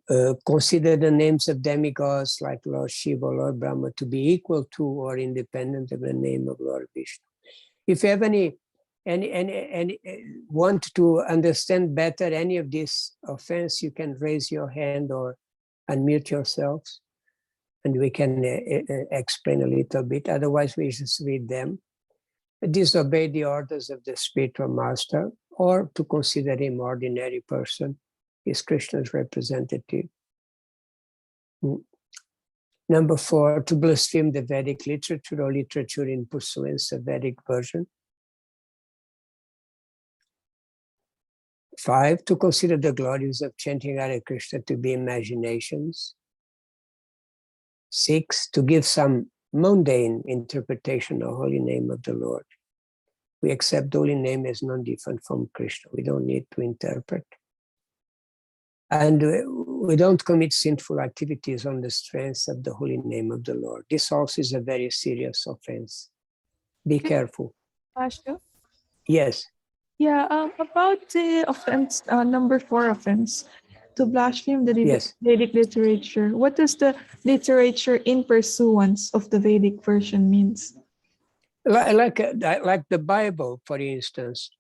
consider the names of demigods like Lord Shiva, Lord Brahma to be equal to or independent of the name of Lord Vishnu. If you have any want to understand better any of this offense, you can raise your hand or unmute yourselves, and we can explain a little bit. Otherwise, we just read them. Disobey the orders of the spiritual master, or to consider him ordinary person, is Krishna's representative. Number 4, to blaspheme the Vedic literature or literature in pursuance of Vedic version. 5, to consider the glories of chanting Hare Krishna to be imaginations. 6, to give some mundane interpretation of holy name of the Lord. We accept the holy name as non-different from Krishna. We don't need to interpret. And we don't commit sinful activities on the strength of the holy name of the Lord. This also is a very serious offense. Be careful. Ashu? Yes. Yeah, about the offense, number 4 offense, to blaspheme the Yes. Vedic literature. What does the literature in pursuance of the Vedic version means? Like the Bible, for instance.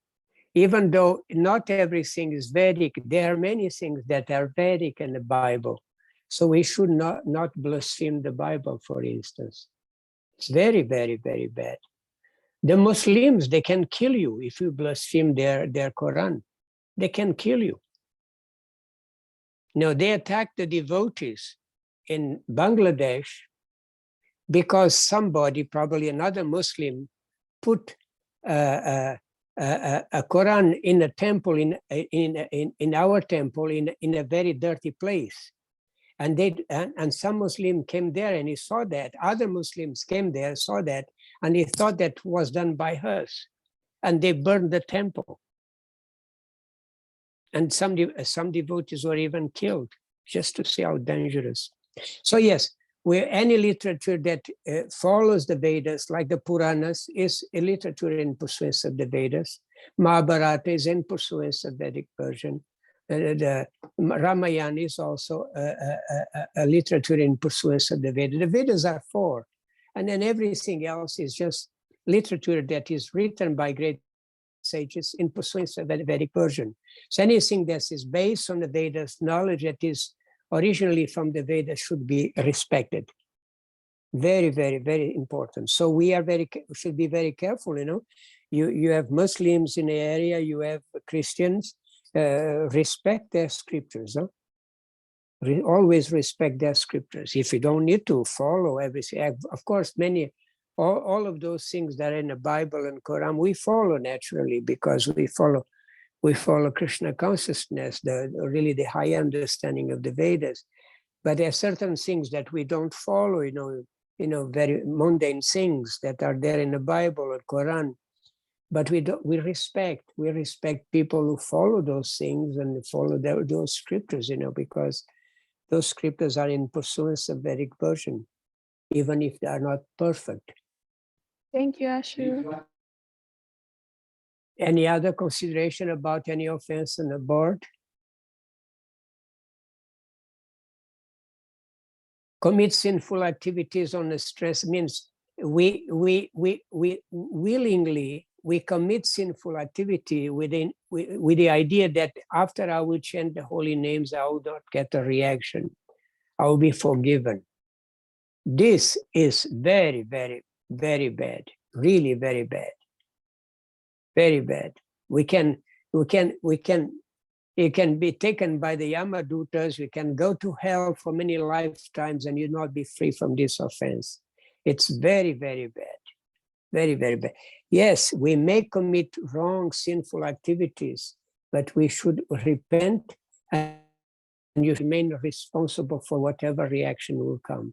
Even though not everything is Vedic, there are many things that are Vedic in the Bible. So we should not blaspheme the Bible, for instance. It's very, very, very bad. The Muslims, they can kill you if you blaspheme their Quran. They can kill you. No, they attacked the devotees in Bangladesh because somebody, probably another Muslim, put a Quran in a temple, in our temple, in a very dirty place. And some Muslim came there and he saw that. Other Muslims came there, saw that, and he thought that was done by us. And they burned the temple. And some devotees were even killed, just to see how dangerous. So yes, any literature that follows the Vedas, like the Puranas, is a literature in pursuance of the Vedas. Mahabharata is in pursuance of Vedic version. The Ramayana is also a literature in pursuance of the Vedas. The Vedas are 4, and then everything else is just literature that is written by great sages in pursuance of the Vedic version. So anything that is based on the Vedas, knowledge that is originally from the Vedas should be respected. Very, very, very important. So we are should be very careful, you know. You have Muslims in the area, you have Christians, respect their scriptures. Huh? Always respect their scriptures. If you don't need to follow everything, of course, all of those things that are in the Bible and Quran, we follow naturally because we follow Krishna consciousness, really the high understanding of the Vedas. But there are certain things that we don't follow, you know, very mundane things that are there in the Bible or Quran. But we respect people who follow those things and follow those scriptures, you know, because those scriptures are in pursuance of Vedic version, even if they are not perfect. Thank you, Ashu. Any other consideration about any offense on the board? Commit sinful activities on the stress means we willingly, we commit sinful activity with the idea that after I will chant the holy names, I will not get a reaction. I will be forgiven. This is very, very, very bad. Really very bad. Very bad. It can be taken by the Yamadutas. We can go to hell for many lifetimes and you not be free from this offense. It's very, very bad. Very, very bad. Yes, we may commit wrong, sinful activities, but we should repent and you remain responsible for whatever reaction will come.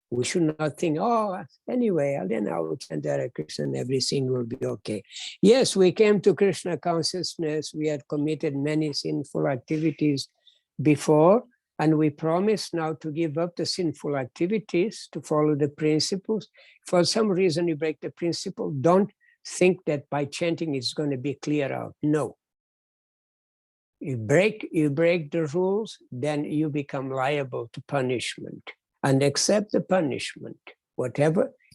We should not think, oh, anyway, then I will chant Hare Krishna and everything will be okay. Yes, we came to Krishna consciousness. We had committed many sinful activities before, and we promise now to give up the sinful activities, to follow the principles. For some reason you break the principle, don't think that by chanting it's going to be clear out. No. You break the rules, then you become liable to punishment. And accept the punishment,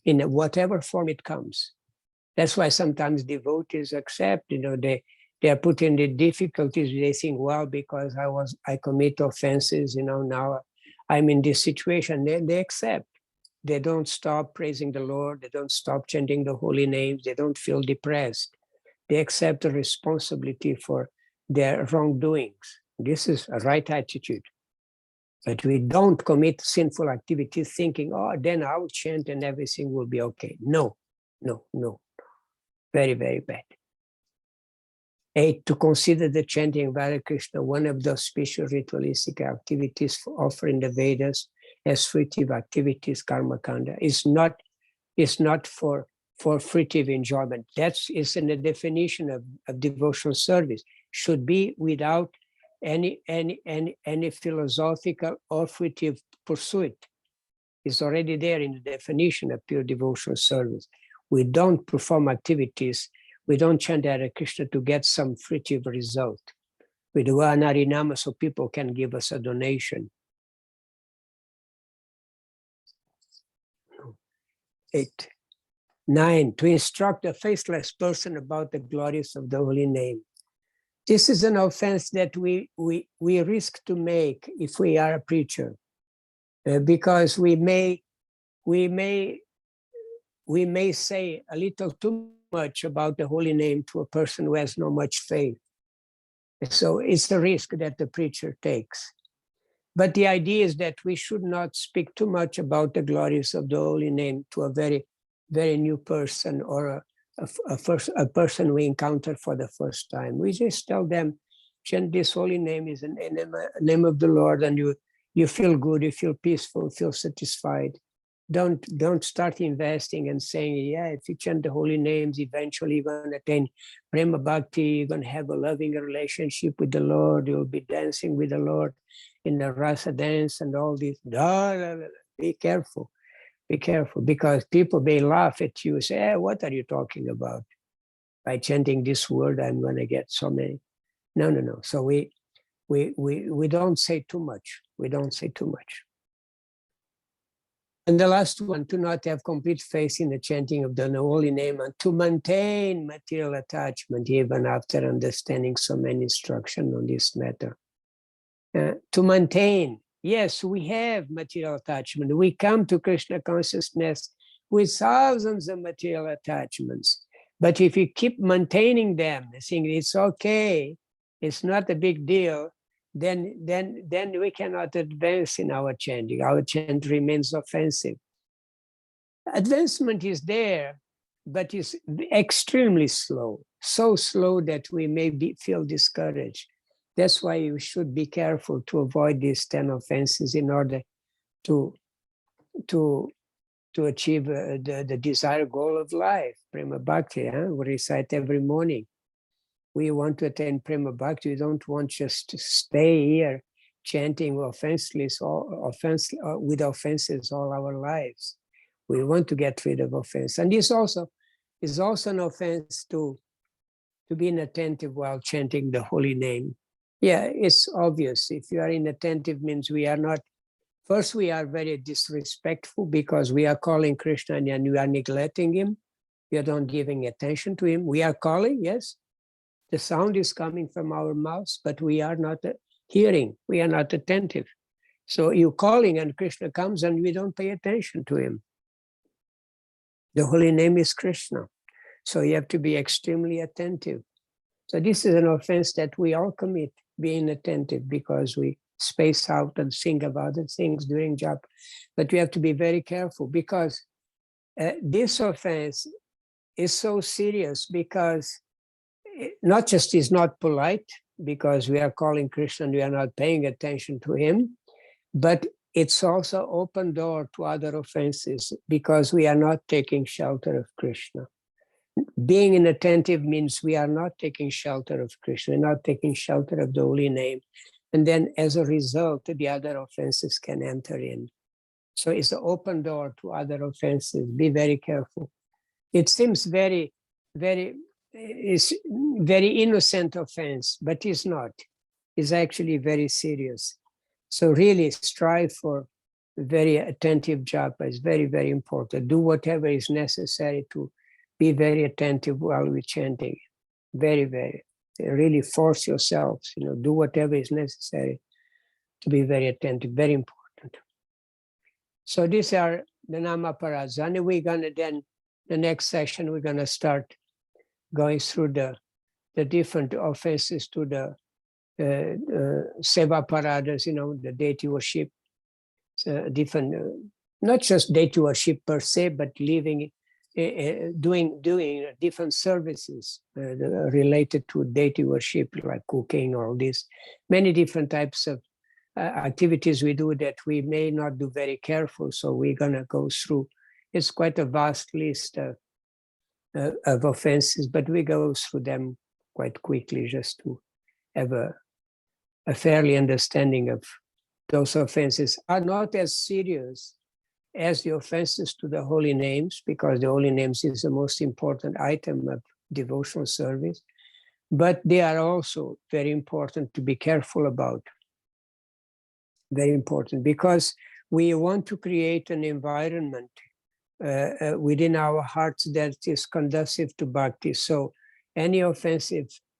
in whatever form it comes. That's why sometimes devotees accept, they are put in the difficulties. They think, well, because I commit offenses, now I'm in this situation. They accept. They don't stop praising the Lord. They don't stop chanting the holy names. They don't feel depressed. They accept the responsibility for their wrongdoings. This is a right attitude. But we don't commit sinful activities thinking, oh, then I'll chant and everything will be okay. No, no, no. Very, very bad. 8, to consider the chanting of Hare Krishna one of the special ritualistic activities for offering the Vedas as fruitive activities, karma kanda, is not for fruitive enjoyment. It's in the definition of devotional service. Should be without any philosophical or fruitive pursuit. It's already there in the definition of pure devotional service. We don't perform activities, we don't chant Hare Krishna to get some fruitive result. We do Harinama so people can give us a donation. 8. 9, to instruct a faithless person about the glories of the holy name. This is an offense that we risk to make if we are a preacher, because we may say a little too much about the holy name to a person who has not much faith. So it's a risk that the preacher takes. But the idea is that we should not speak too much about the glories of the holy name to a very, very new person or a person we encounter for the first time. We just tell them, chant this holy name is the name of the Lord, and you feel good, you feel peaceful, feel satisfied. Don't start investing and saying, yeah, if you chant the holy names, eventually you're going to attain prema bhakti, you're going to have a loving relationship with the Lord, you'll be dancing with the Lord in the rasa dance and all this. No, be careful. Be careful, because people may laugh at you and say, hey, what are you talking about? By chanting this word, I'm going to get so many. No. So we don't say too much. We don't say too much. And the last one, to not have complete faith in the chanting of the holy name and to maintain material attachment even after understanding so many instructions on this matter. To maintain. Yes, we have material attachment. We come to Krishna consciousness with thousands of material attachments. But if you keep maintaining them, saying it's okay, it's not a big deal, then we cannot advance in our chanting. Our chant remains offensive. Advancement is there, but it's extremely slow. So slow that we may feel discouraged. That's why you should be careful to avoid these 10 offenses in order to achieve the desired goal of life, prema bhakti. We recite every morning. We want to attain prema bhakti. We don't want just to stay here chanting with offenses all our lives. We want to get rid of offense. And this also is also an offense to be inattentive while chanting the holy name. Yeah, it's obvious. If you are inattentive means we are not, first we are very disrespectful because we are calling Krishna and we are neglecting him. We are not giving attention to him. We are calling, yes. The sound is coming from our mouths, but we are not hearing. We are not attentive. So you're calling and Krishna comes and we don't pay attention to him. The holy name is Krishna. So you have to be extremely attentive. So this is an offense that we all commit, being attentive, because we space out and think of other things during japa. But we have to be very careful because this offense is so serious because not just is not polite because we are calling Krishna and we are not paying attention to him, but it's also open door to other offenses because we are not taking shelter of Krishna. Being inattentive means we are not taking shelter of Krishna, we're not taking shelter of the holy name. And then as a result, the other offenses can enter in. So it's an open door to other offenses. Be very careful. It seems very innocent offense, but it's not. It's actually very serious. So really strive for very attentive japa. It's very, very important. Do whatever is necessary to be very attentive while we're chanting. Very, very. Really force yourselves, do whatever is necessary to be very attentive. Very important. So these are the nama parads. And we're gonna then, the next session, we're gonna start going through the different offenses to the seva paradas, the deity worship, different, not just deity worship per se, but living, doing different services related to deity worship, like cooking, all these, many different types of activities we do that we may not do very careful. So we're gonna go through, it's quite a vast list of offenses, but we go through them quite quickly just to have a fairly understanding of those offenses. Are not as serious as the offenses to the holy names, because the holy names is the most important item of devotional service, but they are also very important to be careful about. Very important, because we want to create an environment within our hearts that is conducive to bhakti. So any offense,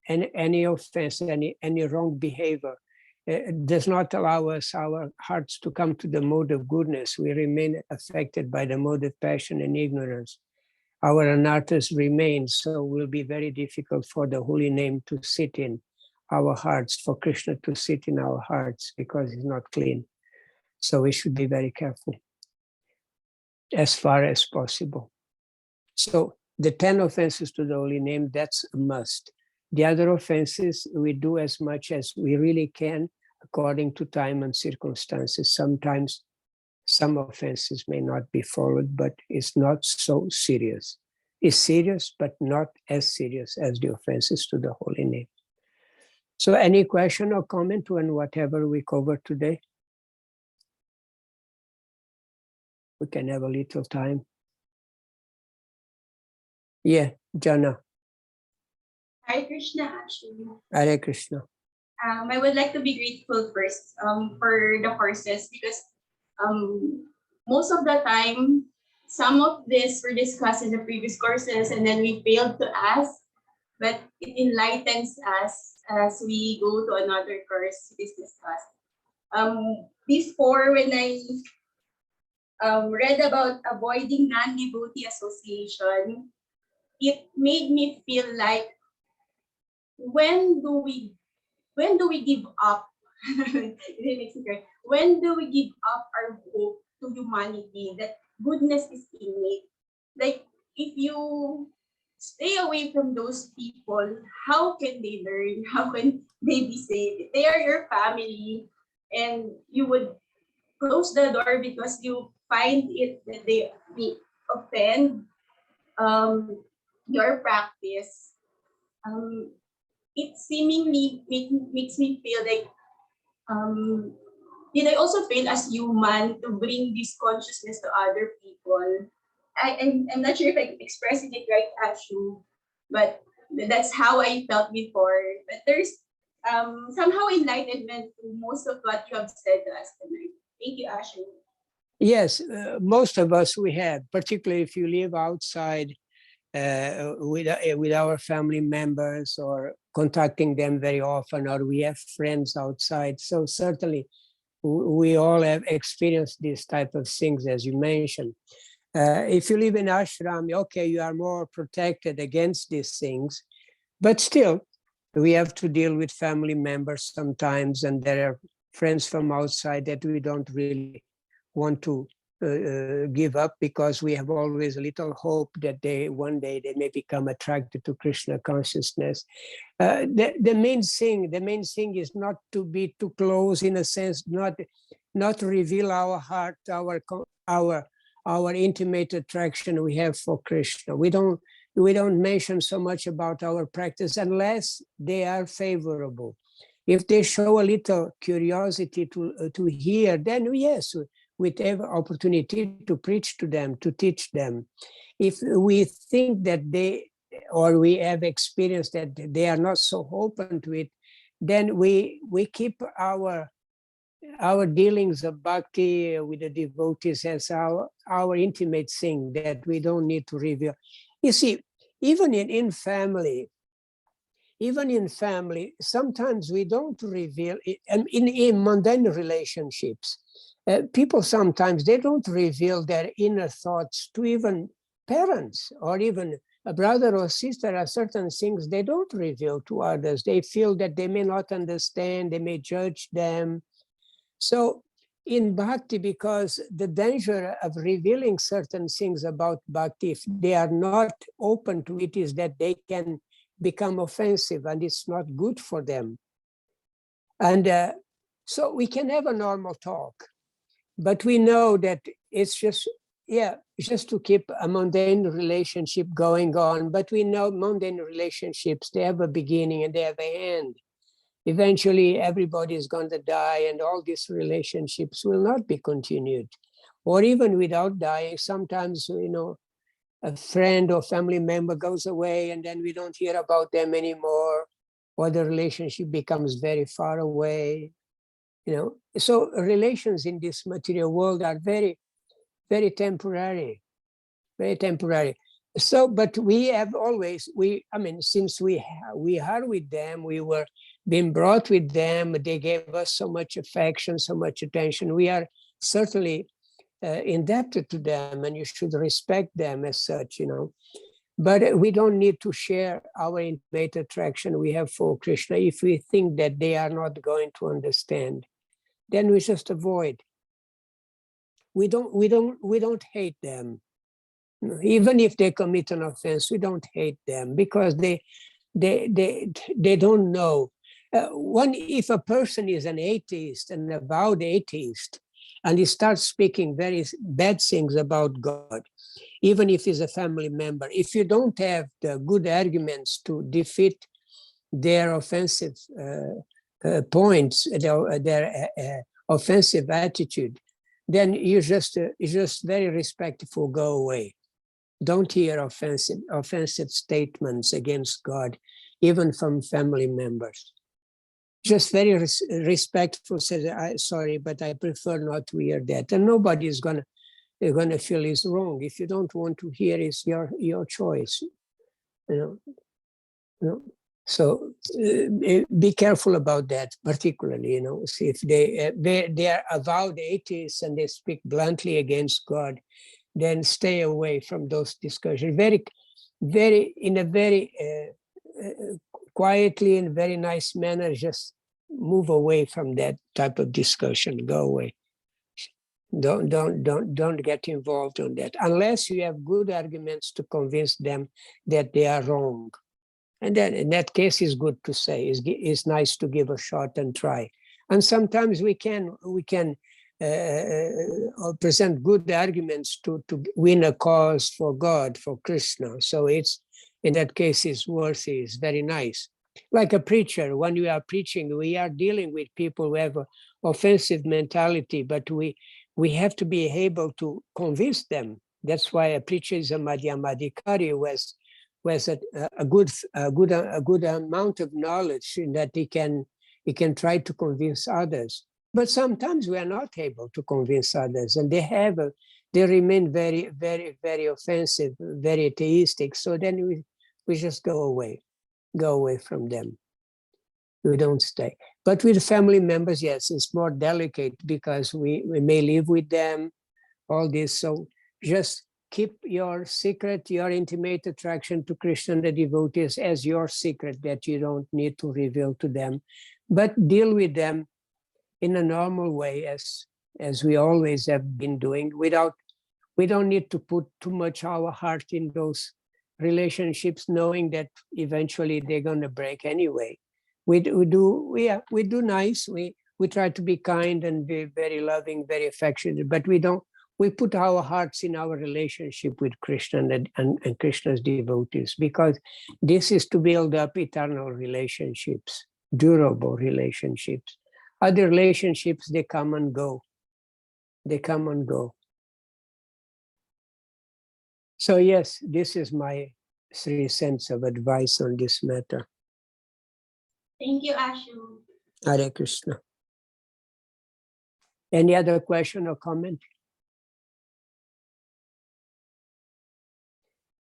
any wrong behavior does not allow us, our hearts, to come to the mode of goodness. We remain affected by the mode of passion and ignorance. Our anarthas remain, so it will be very difficult for the holy name to sit in our hearts, for Krishna to sit in our hearts, because it's not clean. So we should be very careful as far as possible. So the 10 offenses to the holy name, that's a must. The other offenses, we do as much as we really can according to time and circumstances. Sometimes some offenses may not be followed, but it's not so serious. It's serious, but not as serious as the offenses to the holy name. So any question or comment on whatever we covered today? We can have a little time. Yeah, Jana. Hare Krishna, actually. Hare Krishna. I would like to be grateful first for the courses, because most of the time, some of this were discussed in the previous courses and then we failed to ask, but it enlightens us as we go to another course it is discussed. Before, when I read about avoiding non-devotee association, it made me feel like, when do we give up? It makes me cry. When do we give up our hope to humanity that goodness is innate? Like, if you stay away from those people, how can they learn? How can they be saved? They are your family, and you would close the door because you find it that they offend your practice. It seemingly makes me feel like did I also fail as human to bring this consciousness to other people? I'm not sure if I'm expressing it right, Ashu, but that's how I felt before. But there's somehow enlightenment to most of what you have said to us tonight. Thank you, Ashu. Yes, most of us we have, particularly if you live outside with our family members or contacting them very often, or we have friends outside. So certainly we all have experienced these type of things, as you mentioned. If you live in ashram, okay, you are more protected against these things, but still we have to deal with family members sometimes, and there are friends from outside that we don't really want to give up, because we have always a little hope that one day they may become attracted to Krishna consciousness. The main thing is not to be too close, in a sense, not reveal our heart, our intimate attraction we have for Krishna. We don't mention so much about our practice unless they are favorable. If they show a little curiosity to hear, then yes, we have opportunity to preach to them, to teach them. If we think that or we have experienced that they are not so open to it, then we keep our dealings of bhakti with the devotees as our intimate thing that we don't need to reveal. You see, even in family, sometimes we don't reveal it. In mundane relationships, people sometimes they don't reveal their inner thoughts to even parents, or even a brother or sister. Are certain things they don't reveal to others. They feel that they may not understand, they may judge them. So in bhakti, because the danger of revealing certain things about bhakti, if they are not open to it, is that they can become offensive, and it's not good for them. And so we can have a normal talk, but we know that it's just to keep a mundane relationship going on. But we know mundane relationships, they have a beginning and they have a end. Eventually everybody is going to die, and all these relationships will not be continued. Or even without dying, sometimes, a friend or family member goes away and then we don't hear about them anymore, or the relationship becomes very far away. So relations in this material world are very, very temporary, very temporary. So, but we have always, since we are with them, we were being brought with them, they gave us so much affection, so much attention. We are certainly indebted to them, and you should respect them as such, But we don't need to share our intimate attraction we have for Krishna if we think that they are not going to understand. Then we just avoid. We don't hate them. Even if they commit an offense, we don't hate them, because they don't know. If a person is an atheist, an avowed atheist, and he starts speaking very bad things about God, even if he's a family member, if you don't have the good arguments to defeat their offensive points, their offensive attitude, then you just very respectful, go away. Don't hear offensive statements against God, even from family members. Just very respectful, says, sorry, but I prefer not to hear that. And nobody is gonna feel it's wrong. If you don't want to hear, it's your choice. So be careful about that, particularly. See if they are avowed atheists and they speak bluntly against God, then stay away from those discussions. In a very quietly and very nice manner, just move away from that type of discussion. Go away. Don't get involved on that unless you have good arguments to convince them that they are wrong. And then in that case, it's good to say, it's nice to give a shot and try. And sometimes we can present good arguments to win a cause for God, for Krishna. So in that case, it's worthy, it's very nice. like a preacher. When we are preaching, we are dealing with people who have an offensive mentality, but we have to be able to convince them. That's why a preacher is a madhyamadikari, who has a good amount of knowledge in that he can try to convince others. But sometimes we are not able to convince others, and they remain very, very, very offensive, very atheistic. So then we just go away from them. We don't stay. But with family members, yes, it's more delicate because we may live with them, all this. So just keep your secret, your intimate attraction to Krishna and the devotees as your secret that you don't need to reveal to them, but deal with them in a normal way as we always have been doing. We don't need to put too much our heart in those relationships, knowing that eventually they're going to break anyway. We do nice. We try to be kind and be very loving, very affectionate, but we put our hearts in our relationship with Krishna and Krishna's devotees, because this is to build up eternal relationships, durable relationships. Other relationships, they come and go. They come and go. So yes, this is my 3 cents of advice on this matter. Thank you, Ashu. Hare Krishna. Any other question or comment?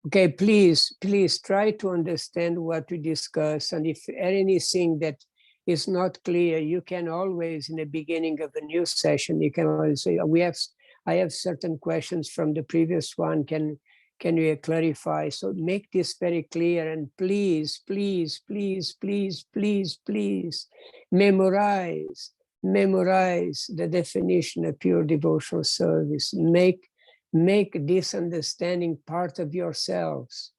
Okay, please try to understand what we discuss. And if anything that is not clear, you can always, in the beginning of a new session, you can always say, I have certain questions from the previous one. Can you clarify? So make this very clear, and please memorize the definition of pure devotional service. Make this understanding part of yourselves.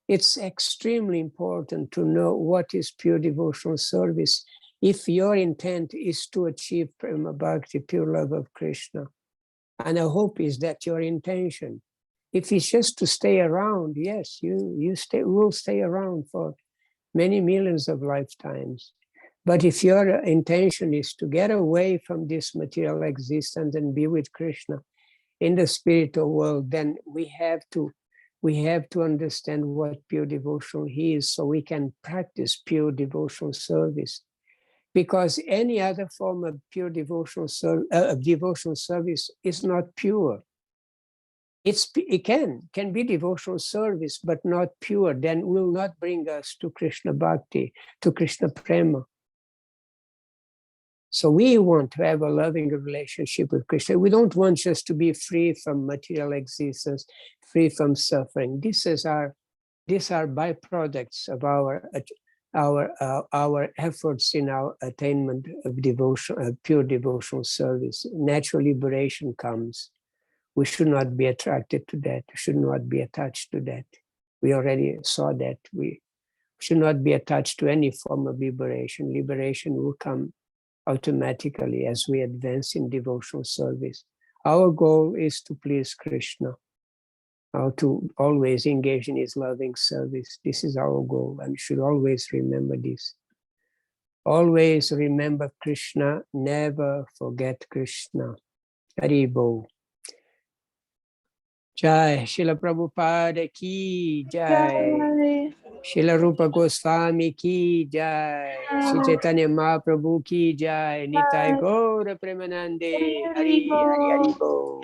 It's extremely important to know what is pure devotional service if your intent is to achieve Prema Bhakti, pure love of Krishna. And I hope is that your intention. If it's just to stay around, yes, you will stay around for many millions of lifetimes. But if your intention is to get away from this material existence and be with Krishna in the spiritual world, then we have to understand what pure devotional is, so we can practice pure devotional service. Because any other form of pure devotional service is not pure. It can be devotional service, but not pure. Then will not bring us to Krishna Bhakti, to Krishna Prema. So we want to have a loving relationship with Krishna. We don't want just to be free from material existence, free from suffering. These are byproducts of our efforts in our attainment of devotion, pure devotional service. Natural liberation comes. We should not be attracted to that. We should not be attached to that. We already saw that. We should not be attached to any form of liberation. Liberation will come automatically as we advance in devotional service. Our goal is to please Krishna, to always engage in his loving service. This is our goal, and we should always remember this. Always remember Krishna, never forget Krishna. Haribol. Jai, Srila Prabhupada ki jai. Srila Rupa Goswami ki jai. Sri Chaitanya Mahaprabhu ki jai. Nitai Gaura Premanande. Hari Hari Hari Bo.